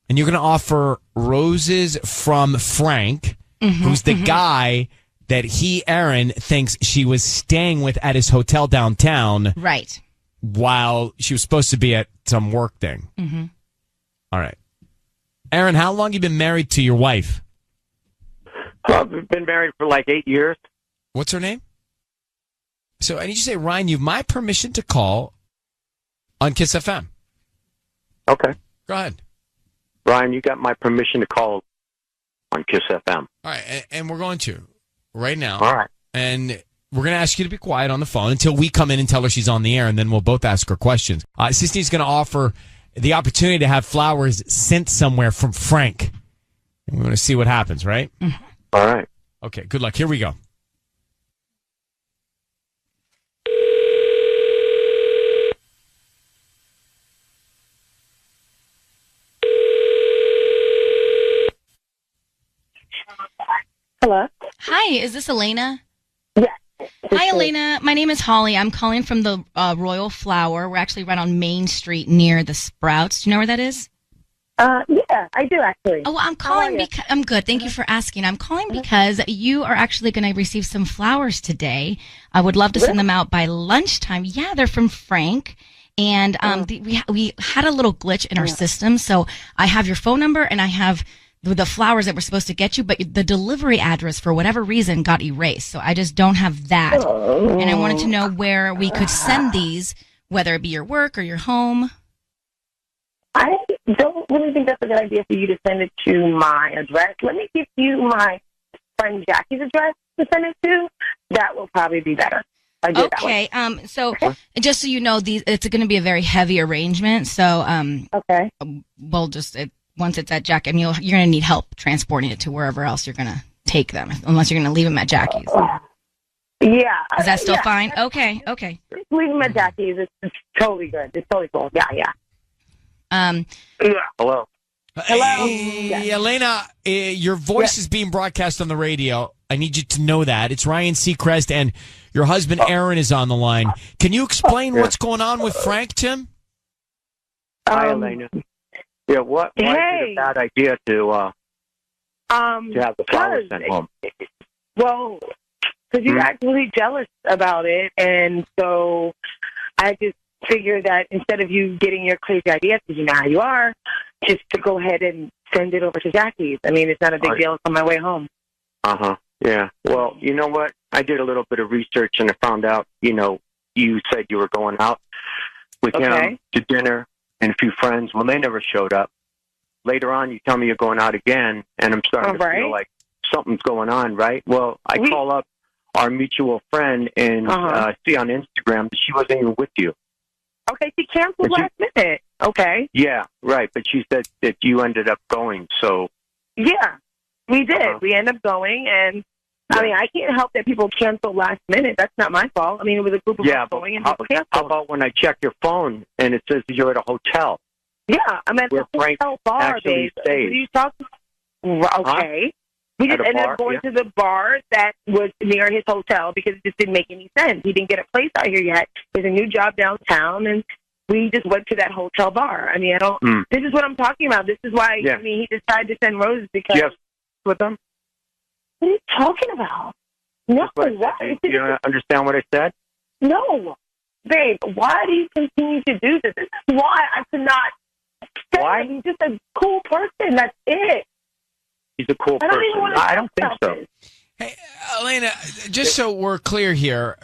and you're going to offer roses from Frank, who's the guy that Aaron, thinks she was staying with at his hotel downtown. Right. While she was supposed to be at some work thing. Mm-hmm. All right. Aaron, how long have you been married to your wife? We've been married for like 8 years. What's her name? So I need you to say, Ryan, you have my permission to call on Kiss FM. Okay. Go ahead. Ryan, you got my permission to call on Kiss FM. All right, and we're going to right now. All right. And we're going to ask you to be quiet on the phone until we come in and tell her she's on the air, and then we'll both ask her questions. Sisney's going to offer the opportunity to have flowers sent somewhere from Frank. And we want to see what happens, right? Mm-hmm. All right. Okay, good luck. Here we go. Hello. Hi, is this Elena? Yes. Hi, Elena. My name is Holly. I'm calling from the Royal Flower. We're actually right on Main Street near the Sprouts. Do you know where that is? Yeah, I do actually. Oh, I'm calling because I'm good. Thank you for asking. I'm calling because you are actually going to receive some flowers today. I would love to send them out by lunchtime. Yeah, they're from Frank. And we had a little glitch in our system, so I have your phone number and I have the flowers that we're supposed to get you, but the delivery address for whatever reason got erased. So I just don't have that. And I wanted to know where we could send these, whether it be your work or your home. I don't really think that's a good idea for you to send it to my address. Let me give you my friend Jackie's address to send it to. That will probably be better. Okay. So just so you know, it's going to be a very heavy arrangement. So okay. We'll just once it's at Jack, I mean, you're going to need help transporting it to wherever else you're going to take them, unless you're going to leave them at Jackie's. Yeah. Is that still fine? Okay. Just leave them at Jackie's. It's totally good. It's totally cool. Yeah. Hello. Hey, Elena, your voice is being broadcast on the radio. I need you to know that. It's Ryan Seacrest, and your husband Aaron is on the line. Can you explain what's going on with Frank, Tim? Hi, Elena. Yeah, why is it a bad idea to have the flowers sent home? Well, because you're actually jealous about it, and so I just figured that instead of you getting your crazy ideas, because you know how you are, just to go ahead and send it over to Jackie's. I mean, it's not a big deal. It's on my way home. Yeah. Well, you know what? I did a little bit of research, and I found out, you said you were going out with him to dinner and a few friends. Well, they never showed up. Later on, you tell me you're going out again, and I'm starting to feel like something's going on, right? Well, I call up our mutual friend and see on Instagram that she wasn't even with you. Okay, she canceled last minute. Okay. Yeah, right. But she said that you ended up going, so. Yeah, we did. We ended up going, and I mean, I can't help that people cancel last minute. That's not my fault. I mean, it was a group of us going, and people canceled. How about when I check your phone and it says you're at a hotel? Yeah, I'm at the hotel bar, babe. What are you talking? Okay. We just ended up going to the bar that was near his hotel because it just didn't make any sense. He didn't get a place out here yet. There's a new job downtown, and we just went to that hotel bar. I mean, this is what I'm talking about. This is why, I mean, he decided to send roses because. Yes, with them? What are you talking about? No, you don't understand what I said? No. Babe, why do you continue to do this? This is why I could not. Why? He's just a cool person. That's it. He's a cool person. I don't think so. Hey, Elena, just so we're clear here,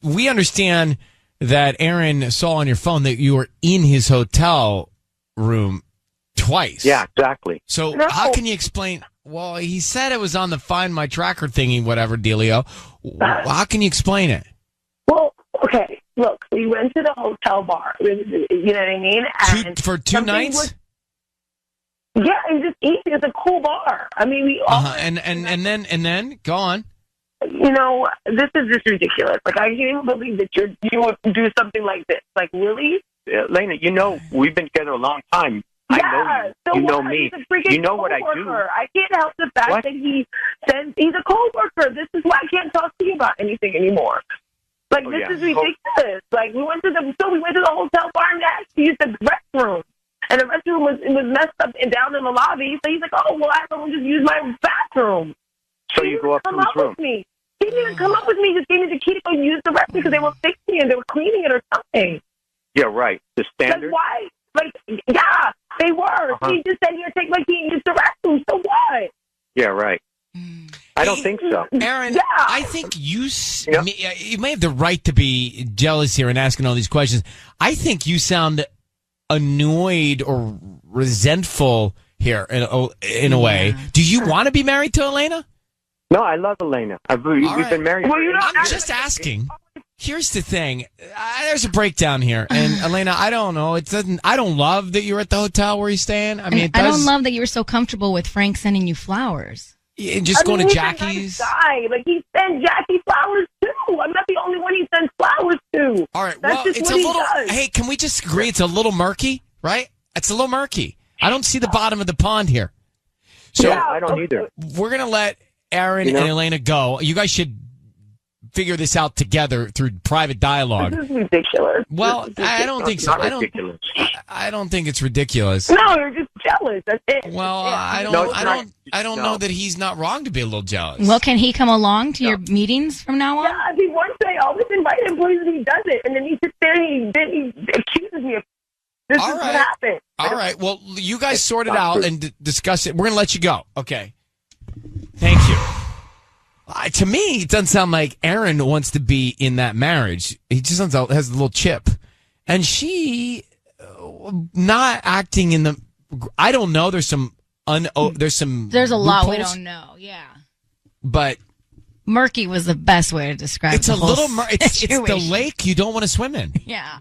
we understand that Aaron saw on your phone that you were in his hotel room twice. Yeah, exactly. So how can you explain? Well, he said it was on the Find My Tracker thingy, whatever dealio. How can you explain it? Well, okay. Look, we went to the hotel bar. You know what I mean? And for 2 nights? Yeah, and just easy. It's a cool bar. I mean, we all. And then go on. You know, this is just ridiculous. Like, I can't even believe that you would do something like this. Like, really? Elena, we've been together a long time. Yeah, I know you. So you know me. You know what I do. I can't help the fact that he says he's a coworker. This is why I can't talk to you about anything anymore. Like, this is ridiculous. Like, we went to the hotel bar and actually used the restroom. And the restroom was messed up and down in the lobby. So he's like, oh, well, I don't just use my bathroom. So you go up to his room. With me. He didn't come up with me. He just gave me the key to go use the restroom because they were fixing it. They were cleaning it or something. Yeah, right. The standard. Like, why? Like, yeah, they were. He just said, here, take my key and use the restroom. So what? Yeah, right. I don't think so. Aaron, I think you may have the right to be jealous here and asking all these questions. I think you sound annoyed or resentful here in a way. Do you want to be married to Elena? No, I love Elena. We've been married. I'm just asking. Here's the thing. There's a breakdown here. And Elena, I don't know. I don't love that you're at the hotel where he's staying. I mean, I don't love that you were so comfortable with Frank sending you flowers. And just going to he's Jackie's. A nice guy. Like, he sends Jackie flowers too. I'm not the only one he sends flowers to. All right. That's well, just it's what a he little. does. Hey, can we just agree it's a little murky, right? It's a little murky. I don't see the bottom of the pond here. So Yeah, I don't either. We're gonna let Aaron and Elena go. You guys should figure this out together through private dialogue. This is ridiculous. Well, I don't think so. I don't think it's ridiculous. No, you're just jealous. That's it. Well, I don't know that he's not wrong to be a little jealous. Well, can he come along to your meetings from now on? Yeah, he wants to. I always invite him places and he does it. And then he sits there and he accuses me of this is what happened. All right. Well, you guys sort it out and discuss it. We're going to let you go. Okay. Thank you. To me, it doesn't sound like Aaron wants to be in that marriage. He just has a little chip. And she not acting in the... I don't know. There's some... There's a lot we don't know. Yeah. But... Murky was the best way to describe it. It's a little... It's the lake you don't want to swim in. Yeah.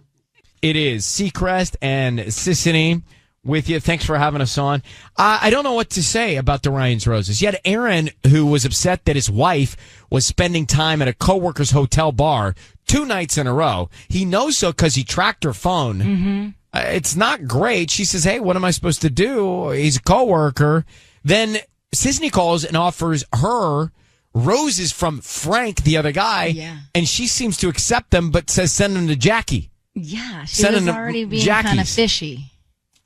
It is Seacrest and Sissany with you. Thanks for having us on. I don't know what to say about the Ryan's Roses. You had Aaron, who was upset that his wife was spending time at a coworker's hotel bar 2 nights in a row. He knows so because he tracked her phone. Mm-hmm. It's not great. She says, hey, what am I supposed to do? He's a coworker. Then Sissany calls and offers her roses from Frank, the other guy, and she seems to accept them, but says send them to Jackie. Yeah, she was already being kind of fishy.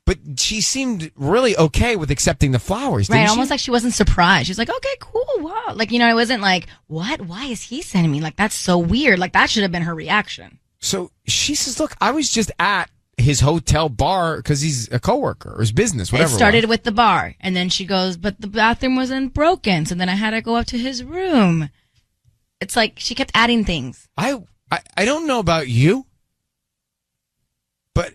But she seemed really okay with accepting the flowers, didn't Right, she? almost like she wasn't surprised. She's like, okay, cool, wow. Like, it wasn't like, what? Why is he sending me? Like, that's so weird. Like, that should have been her reaction. So she says, look, I was just at his hotel bar because he's a coworker or his business, whatever. It started with the bar, and then she goes, but the bathroom wasn't broken, so then I had to go up to his room. It's like she kept adding things. I don't know about you, but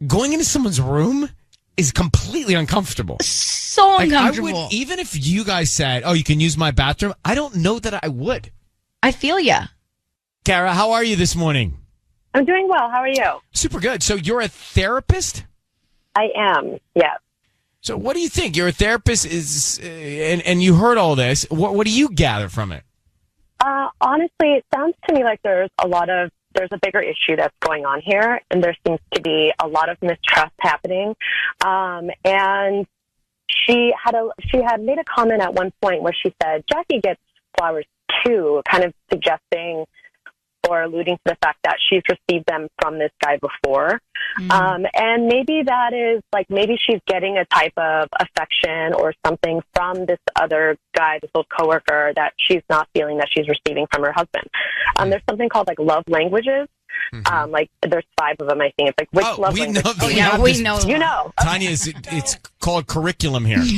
going into someone's room is completely uncomfortable. So uncomfortable. I would, even if you guys said, oh, you can use my bathroom, I don't know that I would. I feel ya. Kara, how are you this morning? I'm doing well. How are you? Super good. So you're a therapist? I am, yes. So what do you think? You're a therapist, and you heard all this. What do you gather from it? Honestly, it sounds to me like there's a bigger issue that's going on here, and there seems to be a lot of mistrust happening. And she had made a comment at one point where she said, Jackie gets flowers too, kind of suggesting or alluding to the fact that she's received them from this guy before. And maybe that is maybe she's getting a type of affection or something from this other guy, this old coworker, that she's not feeling that she's receiving from her husband. There's something called love languages. There's 5 of them, I think. It's which love language? We know. You know. Tanya, it's called curriculum here. So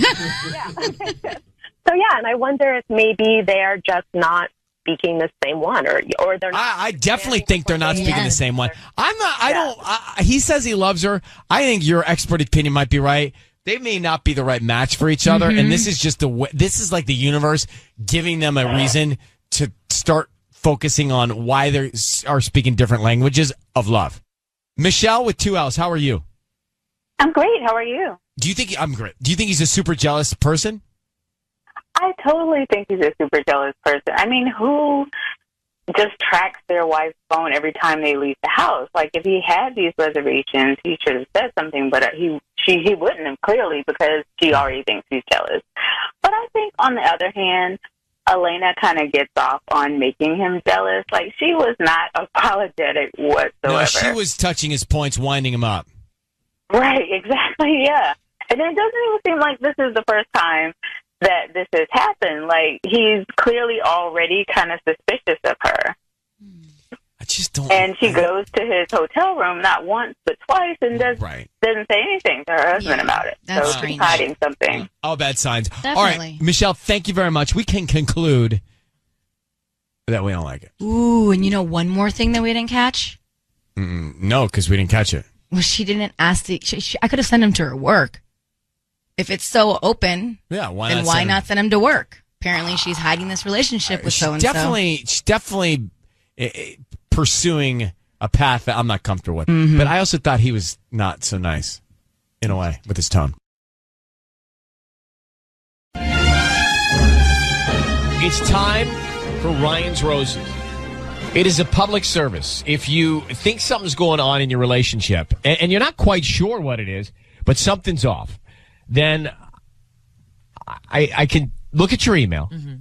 yeah, and I wonder if maybe they're just not speaking the same one, or they're not. I definitely think they're not speaking the same one. I'm not. I don't. He says he loves her. I think your expert opinion might be right. They may not be the right match for each other, and this is just this is like the universe giving them a reason to start focusing on why they are speaking different languages of love. Michelle with 2 L's. How are you? I'm great. How are you? Do you think I'm great? Do you think he's a super jealous person? I totally think he's a super jealous person. I mean, who just tracks their wife's phone every time they leave the house? Like, if he had these reservations, he should have said something, but he wouldn't have, clearly, because she already thinks he's jealous. But I think, on the other hand, Elena kind of gets off on making him jealous. Like, she was not apologetic whatsoever. No, she was touching his points, winding him up. Right, exactly, yeah. And it doesn't even seem like this is the first time that this has happened. Like, he's clearly already kind of suspicious of her. I just don't. And she goes to his hotel room not once but twice and doesn't say anything to her husband about it. That's so strange. she's hiding something. All bad signs. Definitely. All right, Michelle, thank you very much. We can conclude that we don't like it. Ooh, and one more thing that we didn't catch? No, because we didn't catch it. Well, she didn't ask I could have sent him to her work. If it's so open, why not send him to work? Apparently, she's hiding this relationship with so-and-so. She definitely pursuing a path that I'm not comfortable with. Mm-hmm. But I also thought he was not so nice, in a way, with his tone. It's time for Ryan's Roses. It is a public service. If you think something's going on in your relationship and you're not quite sure what it is, but something's off, then I can look at your email. Mm-hmm.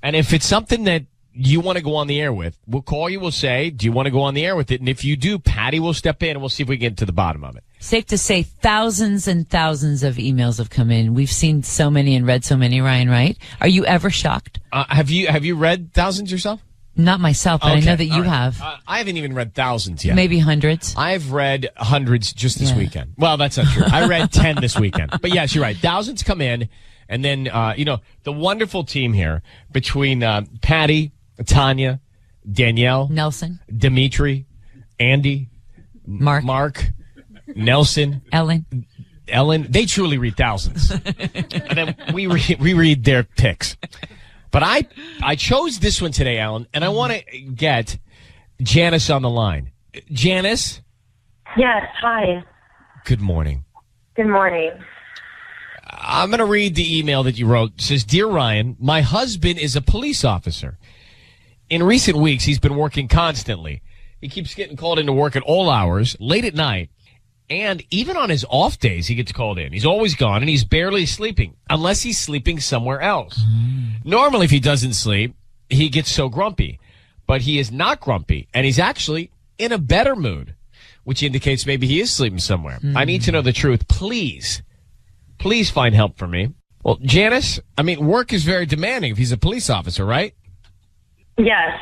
And if it's something that you want to go on the air with, we'll call you, we'll say, do you want to go on the air with it? And if you do, Patty will step in and we'll see if we can get to the bottom of it. Safe to say thousands and thousands of emails have come in. We've seen so many and read so many, Ryan, right? Are you ever shocked? Have you read thousands yourself? Not myself, but Okay, I know that you all right. have. I haven't even read thousands yet. Maybe hundreds. I've read hundreds just this weekend. Well, that's not true. I read 10 this weekend. But yes, you're right. Thousands come in. And then, the wonderful team here between Patty, Tanya, Danielle, Nelson, Dimitri, Andy, Mark, Nelson, Ellen, they truly read thousands. And then we read their picks. But I chose this one today, Ellen, and I want to get Janice on the line. Janice? Yes, hi. Good morning. Good morning. I'm going to read the email that you wrote. It says, Dear Ryan, my husband is a police officer. In recent weeks, he's been working constantly. He keeps getting called into work at all hours, late at night, and even on his off days, he gets called in. He's always gone, and he's barely sleeping, unless he's sleeping somewhere else. Normally, if he doesn't sleep, he gets so grumpy. But he is not grumpy, and he's actually in a better mood, which indicates maybe he is sleeping somewhere. I need to know the truth. Please find help for me. Well, Janice, work is very demanding if he's a police officer, right? Yes.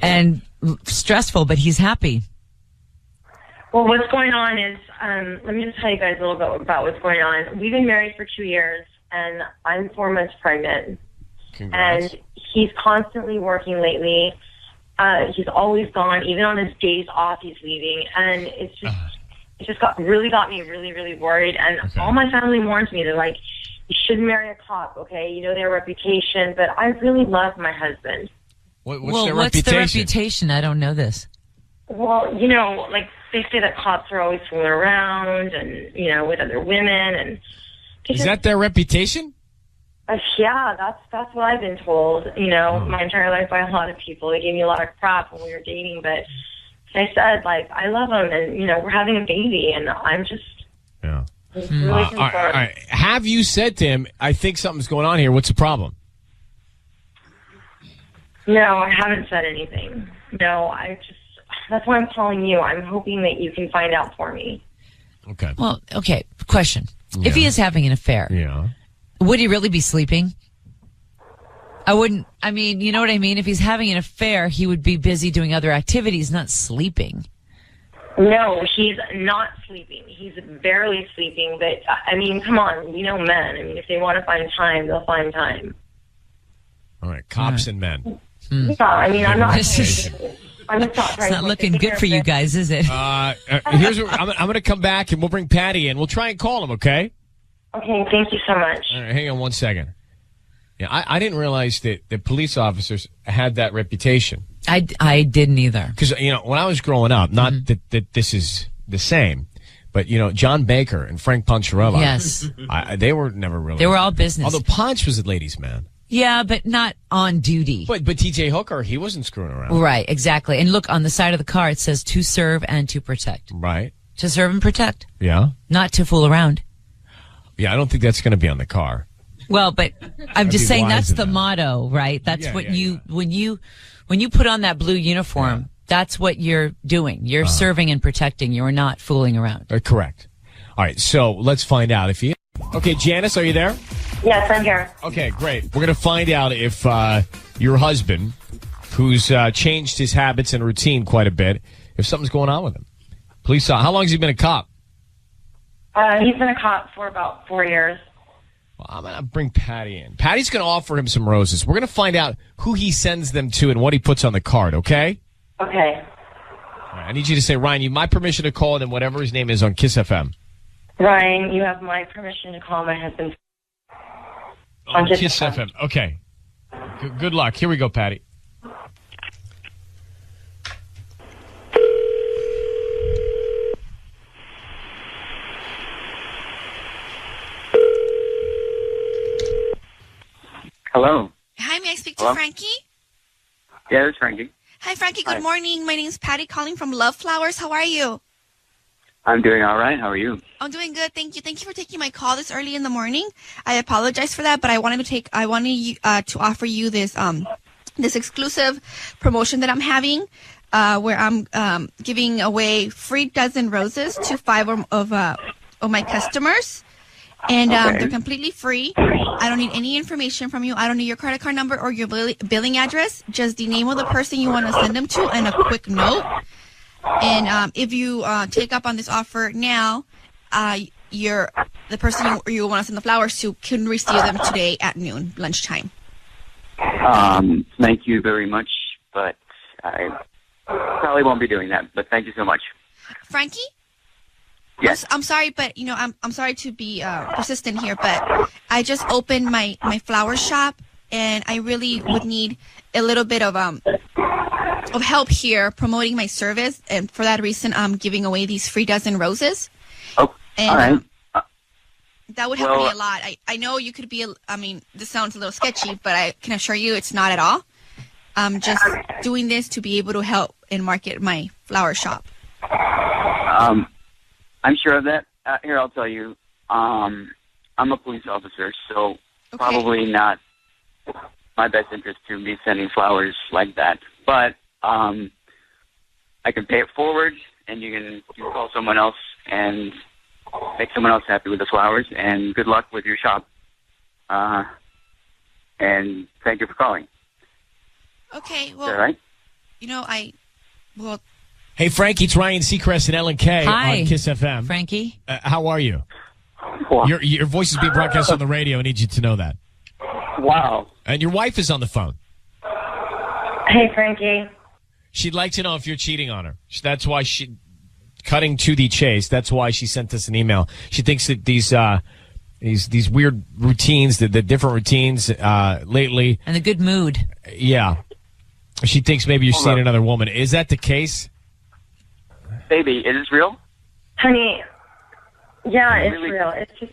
And stressful, but he's happy. Well, what's going on is, let me just tell you guys a little bit about what's going on. We've been married for 2 years, and I'm 4 months pregnant. Congrats. And he's constantly working lately. He's always gone. Even on his days off, he's leaving. And it just got me really, really worried. And all my family warns me. They're like, you shouldn't marry a cop, okay? You know their reputation. But I really love my husband. What's the reputation? I don't know this. Well, they say that cops are always fooling around and, with other women. And is that their reputation? Yeah, that's what I've been told, my entire life by a lot of people. They gave me a lot of crap when we were dating, but I said, I love him and, we're having a baby and I'm just really concerned. All right. Have you said to him, I think something's going on here. What's the problem? No, I haven't said anything. No, that's why I'm calling you. I'm hoping that you can find out for me. Okay. Well, okay. Question. Yeah. If he is having an affair, would he really be sleeping? I wouldn't. You know what I mean? If he's having an affair, he would be busy doing other activities, not sleeping. No, he's not sleeping. He's barely sleeping. But, come on. We know men. If they want to find time, they'll find time. All right. Cops and men. Yeah, I'm not. It's not looking good for you guys, is it? Here's what I'm going to come back and we'll bring Patty in. We'll try and call him, okay? Okay, thank you so much. All right, hang on 1 second. Yeah, I didn't realize that the police officers had that reputation. I didn't either. Because, when I was growing up, not that this is the same, but, John Baker and Frank Poncherella. Yes. They were never really. They were all business. Although Ponch was a ladies' man. Yeah, but not on duty. But T.J. Hooker, he wasn't screwing around. Right, exactly. And look, on the side of the car, it says to serve and to protect. Right. To serve and protect. Yeah. Not to fool around. Yeah, I don't think that's going to be on the car. Well, but I'm just saying that's the motto, right? That's what when you put on that blue uniform, that's what you're doing. You're serving and protecting. You're not fooling around. Correct. All right, so let's find out if he. Okay, Janice, are you there? Yes, I'm here. Okay, great. We're going to find out if your husband, who's changed his habits and routine quite a bit, if something's going on with him. Police, how long has he been a cop? He's been a cop for about 4 years. Well, I'm going to bring Patty in. Patty's going to offer him some roses. We're going to find out who he sends them to and what he puts on the card, okay? Okay. All right, I need you to say, Ryan, you have my permission to call him whatever his name is on Kiss FM. Ryan, you have my permission to call my husband. On Kiss FM. Okay. Good luck. Here we go, Patty. to Hello? Frankie? Yeah, it's Frankie. Hi, Frankie. Good Hi. morning. My name is Patty calling from Love Flowers. How are you? I'm doing all right. How are you? I'm doing good. Thank you. Thank you for taking my call this early in the morning. I apologize for that, but I wanted to offer you this this exclusive promotion that I'm having, where I'm giving away free dozen roses to 5 of my customers. And they're completely free. I don't need any information from you. I don't need your credit card number or your billing address. Just the name of the person you want to send them to and a quick note. And if you take up on this offer now, the person you want to send the flowers to can receive them today at noon, lunchtime. Thank you very much, but I probably won't be doing that. But thank you so much. Frankie? Yes. I'm sorry, but I'm sorry to be persistent here, but I just opened my flower shop, and I really would need a little bit of help here promoting my service, and for that reason, I'm giving away these free dozen roses. Oh, and, all right. That would help me a lot. I know you could be. This sounds a little sketchy, but I can assure you it's not at all. I'm just doing this to be able to help and market my flower shop. I'm sure of that. Here, I'll tell you. I'm a police officer, so probably not my best interest to be sending flowers like that. But I can pay it forward, and you can call someone else and make someone else happy with the flowers. And good luck with your shop. And thank you for calling. Okay. Well, Is that all right? Hey, Frankie, it's Ryan Seacrest and Ellen K Hi. on Kiss FM. Frankie. How are you? Your voice is being broadcast on the radio. I need you to know that. Wow. And your wife is on the phone. Hey, Frankie. She'd like to know if you're cheating on her. That's why cutting to the chase, that's why she sent us an email. She thinks that these weird routines, the different routines lately. And the good mood. Yeah. She thinks maybe you're seeing another woman. Is that the case? Baby, is this real? Honey, yeah, it's Really? real. It's just,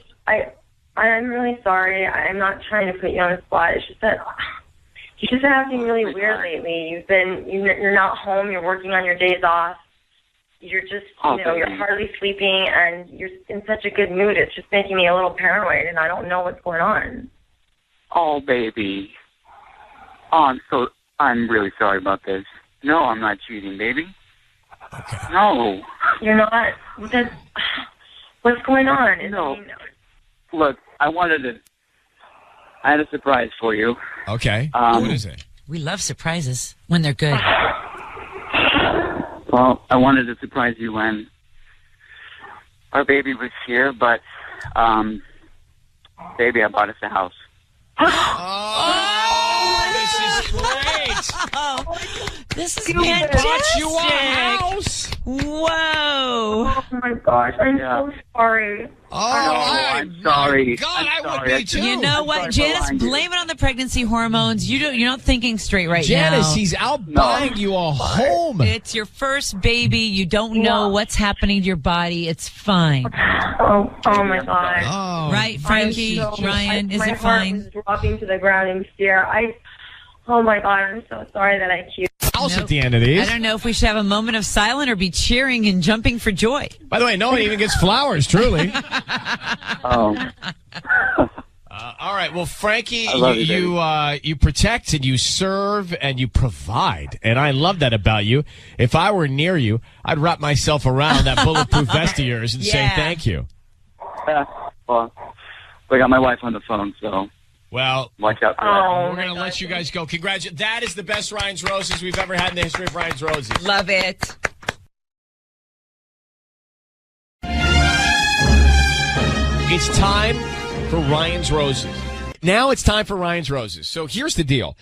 I'm really sorry. I'm not trying to put you on the spot. It's just that you've just been acting really weird lately. You're not home. You're working on your days off. You're just, you're hardly sleeping, and you're in such a good mood. It's just making me a little paranoid, and I don't know what's going on. Oh, baby. Oh, I'm really sorry about this. No, I'm not cheating, baby. Okay. No. You're not. What's going on? No. Look, I had a surprise for you. Okay. What is it? We love surprises when they're good. Well, I wanted to surprise you when our baby was here, but, baby, I bought us a house. Oh, this is great. This is You fantastic. bought you a house. Whoa. Oh, my gosh. I'm so sorry. I'm sorry. God, I'm I would sorry. be too. You know what, Janice? Blame it on the pregnancy hormones. You're not thinking straight right Janice, now. he's out buying you a home. It's your first baby. You don't know what's happening to your body. It's fine. Oh my God. Oh. Right, Frankie? Ryan, is it fine? My heart was dropping to the ground in fear. Oh my God, I'm so sorry that I cute. House at the end of these. I don't know if we should have a moment of silence or be cheering and jumping for joy. By the way, no one even gets flowers, truly. Oh. All right. Well, Frankie, I love you, you protect and you serve and you provide. And I love that about you. If I were near you, I'd wrap myself around that bulletproof vest of yours and say thank you. Well, I got my wife on the phone, so well, watch out for we're going to let you guys go. Congratulations. That is the best Ryan's Roses we've ever had in the history of Ryan's Roses. Love it. It's time for Ryan's Roses. Now it's time for Ryan's Roses. So here's the deal.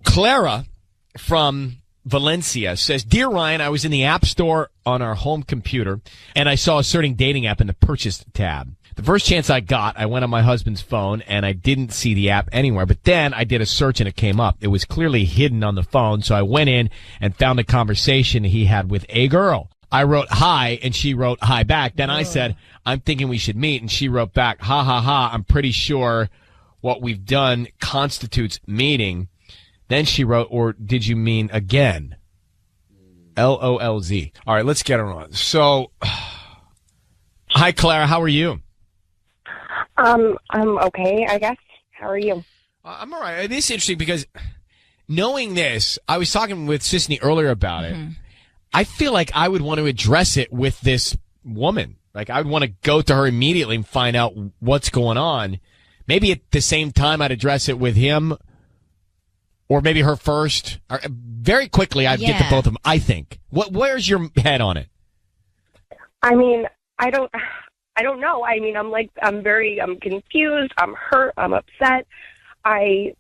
Clara from Valencia says, Dear Ryan, I was in the App Store on our home computer, and I saw a certain dating app in the purchase tab. The first chance I got, I went on my husband's phone, and I didn't see the app anywhere. But then I did a search, and it came up. It was clearly hidden on the phone, so I went in and found a conversation he had with a girl. I wrote hi, and she wrote hi back. Then I said, I'm thinking we should meet, and she wrote back, ha, ha, ha, I'm pretty sure what we've done constitutes meeting. Then she wrote, or did you mean again? LOLZ. All right, let's get her on. So, hi, Clara. How are you? I'm okay, I guess. How are you? I'm all right. This is interesting because knowing this, I was talking with Sisney earlier about it. I feel like I would want to address it with this woman. Like, I would want to go to her immediately and find out what's going on. Maybe at the same time I'd address it with him, or maybe her first. Or very quickly, I'd get to both of them, I think. Where's your head on it? I mean, I don't know. I mean, I'm confused. I'm hurt. I'm upset. I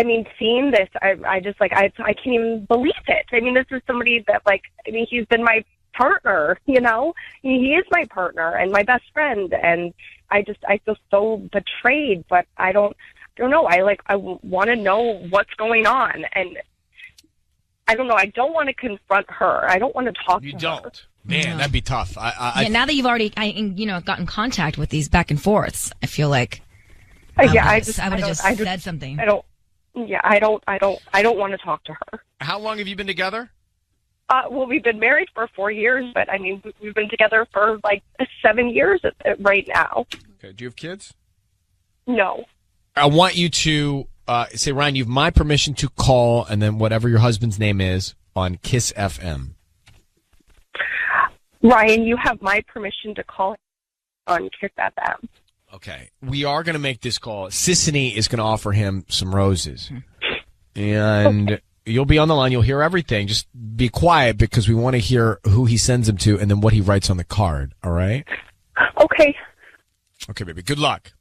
mean, seeing this, I just I can't even believe it. I mean, this is somebody that he's been my partner, you know? He is my partner and my best friend, and I feel so betrayed, but I don't know. I want to know what's going on, and I don't know. I don't want to confront her. I don't want to talk to her. You don't? Man, that'd be tough. Now that you've already, gotten contact with these back and forths, I feel like I would have just said something. I don't want to talk to her. How long have you been together? Well, we've been married for 4 years, but I mean, we've been together for 7 years right now. Okay. Do you have kids? No. I want you to say, Ryan, you have my permission to call, and then whatever your husband's name is on Kiss FM. Ryan, you have my permission to call on Kiss FM. Okay. We are going to make this call. Sisney is going to offer him some roses. And you'll be on the line. You'll hear everything. Just be quiet because we want to hear who he sends them to and then what he writes on the card. All right? Okay. Okay, baby. Good luck.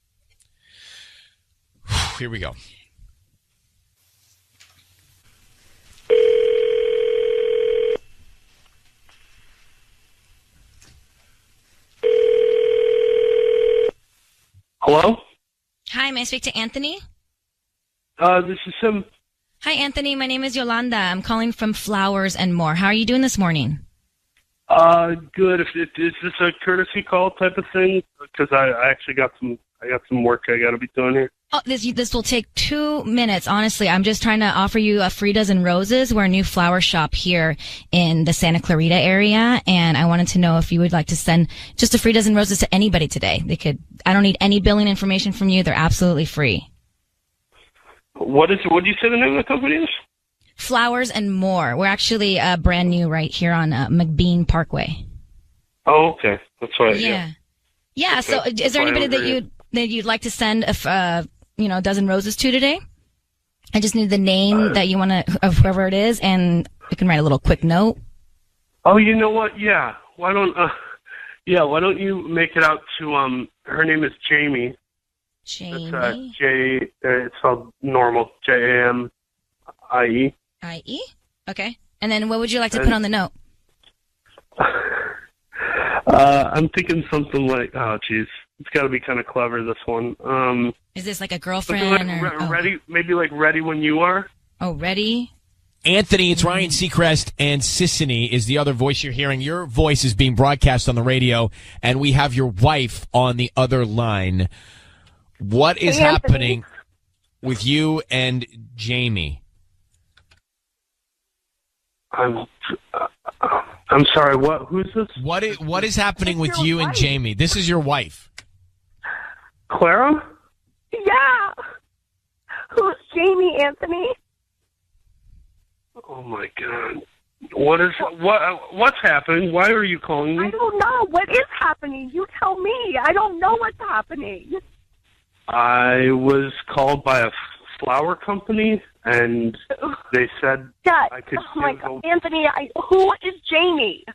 Here we go. Hello? Hi, may I speak to Anthony? This is him. Hi, Anthony. My name is Yolanda. I'm calling from Flowers and More. How are you doing this morning? Good. Is this a courtesy call type of thing? Because I actually got some work I got to be doing here. Oh, this will take 2 minutes. Honestly, I'm just trying to offer you a free dozen roses. We're a new flower shop here in the Santa Clarita area, and I wanted to know if you would like to send just a free dozen roses to anybody today. I don't need any billing information from you. They're absolutely free. What do you say the name of the company is? Flowers and More. We're actually brand new right here on McBean Parkway. Oh, okay. That's right. Yeah. Okay. So is there anybody that you'd like to send a dozen roses to today? I just need the name that you want to, of whoever it is, and you can write a little quick note. Oh, you know what? Yeah. Why don't you make it out to her name is Jamie. Jamie. It's spelled normal. Jamie. IE? Okay. And then what would you like to put on the note? I'm thinking something like, oh, geez. It's got to be kind of clever, this one. Is this like a girlfriend? Ready? Maybe like ready when you are? Oh, ready? Anthony, it's Ryan Seacrest, and Sisney is the other voice you're hearing. Your voice is being broadcast on the radio, and we have your wife on the other line. What is happening with you and Jamie? I'm sorry. What? Who's this? What is happening with you and Jamie? This is your wife, Clara. Yeah. Who's Jamie, Anthony? Oh my God. What's happening? Why are you calling me? I don't know. What is happening? You tell me. I don't know what's happening. I was called by a flower company, and they said I could. Oh my God, Anthony! Who is Jamie?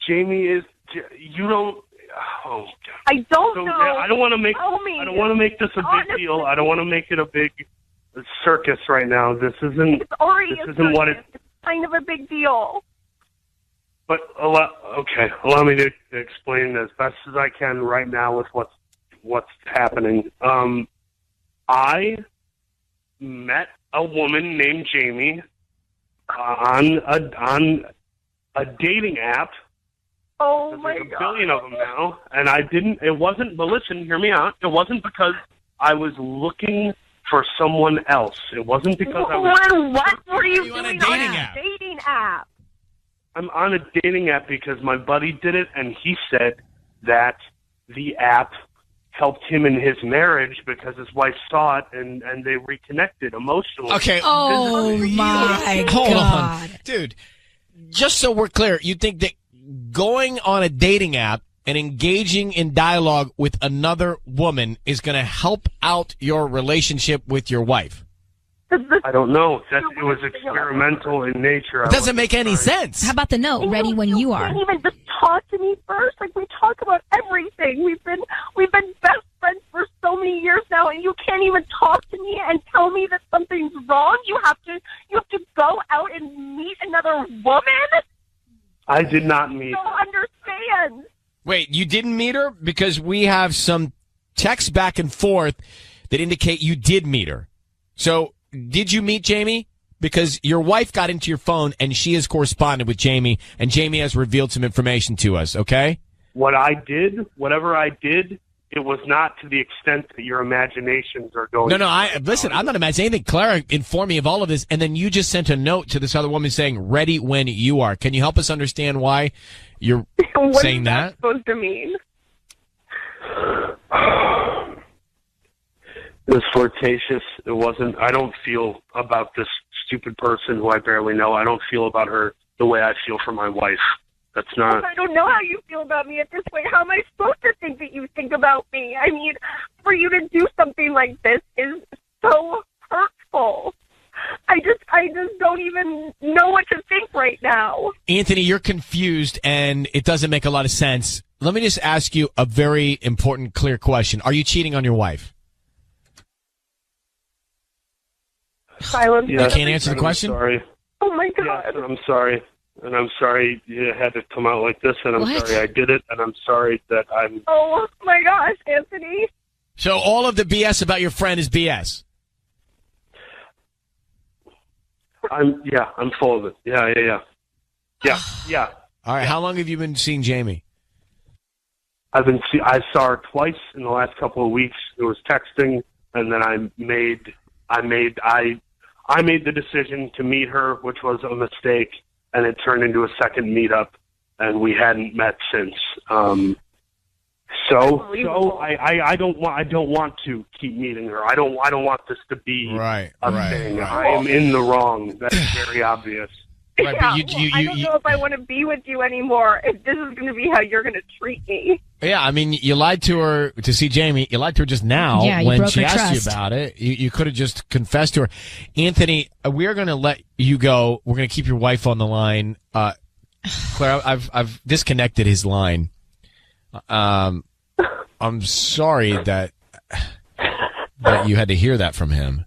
Jamie is. You don't. Oh God. I don't know. I don't want to make. I don't want to make this a big deal. I don't want to make it a big circus right now. This isn't. It's already this isn't what it. It's kind of a big deal. But allow me to explain as best as I can right now with what's happening. I met a woman named Jamie on a dating app. Oh my God! There's a billion of them now, and I didn't. It wasn't. But listen, hear me out. It wasn't because I was looking for someone else. It wasn't because I was... What were you doing on a dating app? Dating app? I'm on a dating app because my buddy did it, and he said that the app helped him in his marriage because his wife saw it and they reconnected emotionally. Okay. Oh, my Hold God. on. Dude, just so we're clear, you think that going on a dating app and engaging in dialogue with another woman is going to help out your relationship with your wife? I don't know. It was experimental in nature. It doesn't make any sense. How about the note? Ready when you are. Can't even just talk to me first. Like, we talk about everything. We've been best friends for so many years now, and you can't even talk to me and tell me that something's wrong. You have to go out and meet another woman. I did not meet. I don't understand. Wait, you didn't meet her? Because we have some texts back and forth that indicate you did meet her. So, did you meet Jamie? Because your wife got into your phone and she has corresponded with Jamie, and Jamie has revealed some information to us, okay? Whatever I did, it was not to the extent that your imaginations are going. No, listen, I'm not imagining anything. Clara informed me of all of this, and then you just sent a note to this other woman saying, ready when you are. Can you help us understand why you're saying that? What is that supposed to mean? It was flirtatious. It wasn't. I don't feel about this stupid person who I barely know. I don't feel about her the way I feel for my wife. That's not. I don't know how you feel about me at this point. How am I supposed to think that you think about me? I mean, for you to do something like this is so hurtful. I just don't even know what to think right now. Anthony, you're confused, and it doesn't make a lot of sense. Let me just ask you a very important, clear question. Are you cheating on your wife? Silence. Yes, I can't answer the question? I'm sorry. Oh, my God. Yes, and I'm sorry. And I'm sorry it had to come out like this, and I'm sorry I did it, and I'm sorry that I'm... Oh, my gosh, Anthony. So all of the BS about your friend is BS? I'm full of it. Yeah. All right, how long have you been seeing Jamie? I saw her twice in the last couple of weeks. It was texting, and then I made the decision to meet her, which was a mistake, and it turned into a second meetup, and we hadn't met since. So I don't want to keep meeting her. I don't want this to be a thing. I am in the wrong. That's very obvious. Right, Yeah, but I don't know if I want to be with you anymore, if this is going to be how you're going to treat me. Yeah, I mean, you lied to her to see Jamie. You lied to her just now when she asked you about it. You could have just confessed to her. Anthony, we're going to let you go. We're going to keep your wife on the line. Claire, I've disconnected his line. I'm sorry that you had to hear that from him.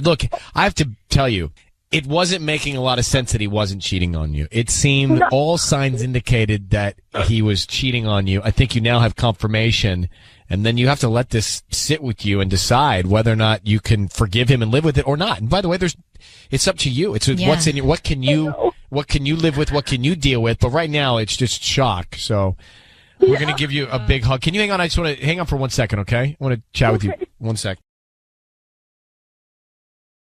Look, I have to tell you, it wasn't making a lot of sense that he wasn't cheating on you. It seemed all signs indicated that he was cheating on you. I think you now have confirmation, and then you have to let this sit with you and decide whether or not you can forgive him and live with it or not. And by the way, it's up to you. It's what's in you. What can you live with? What can you deal with? But right now, it's just shock. So we're going to give you a big hug. Can you hang on? I just want to hang on for 1 second, okay? I want to chat with you 1 sec.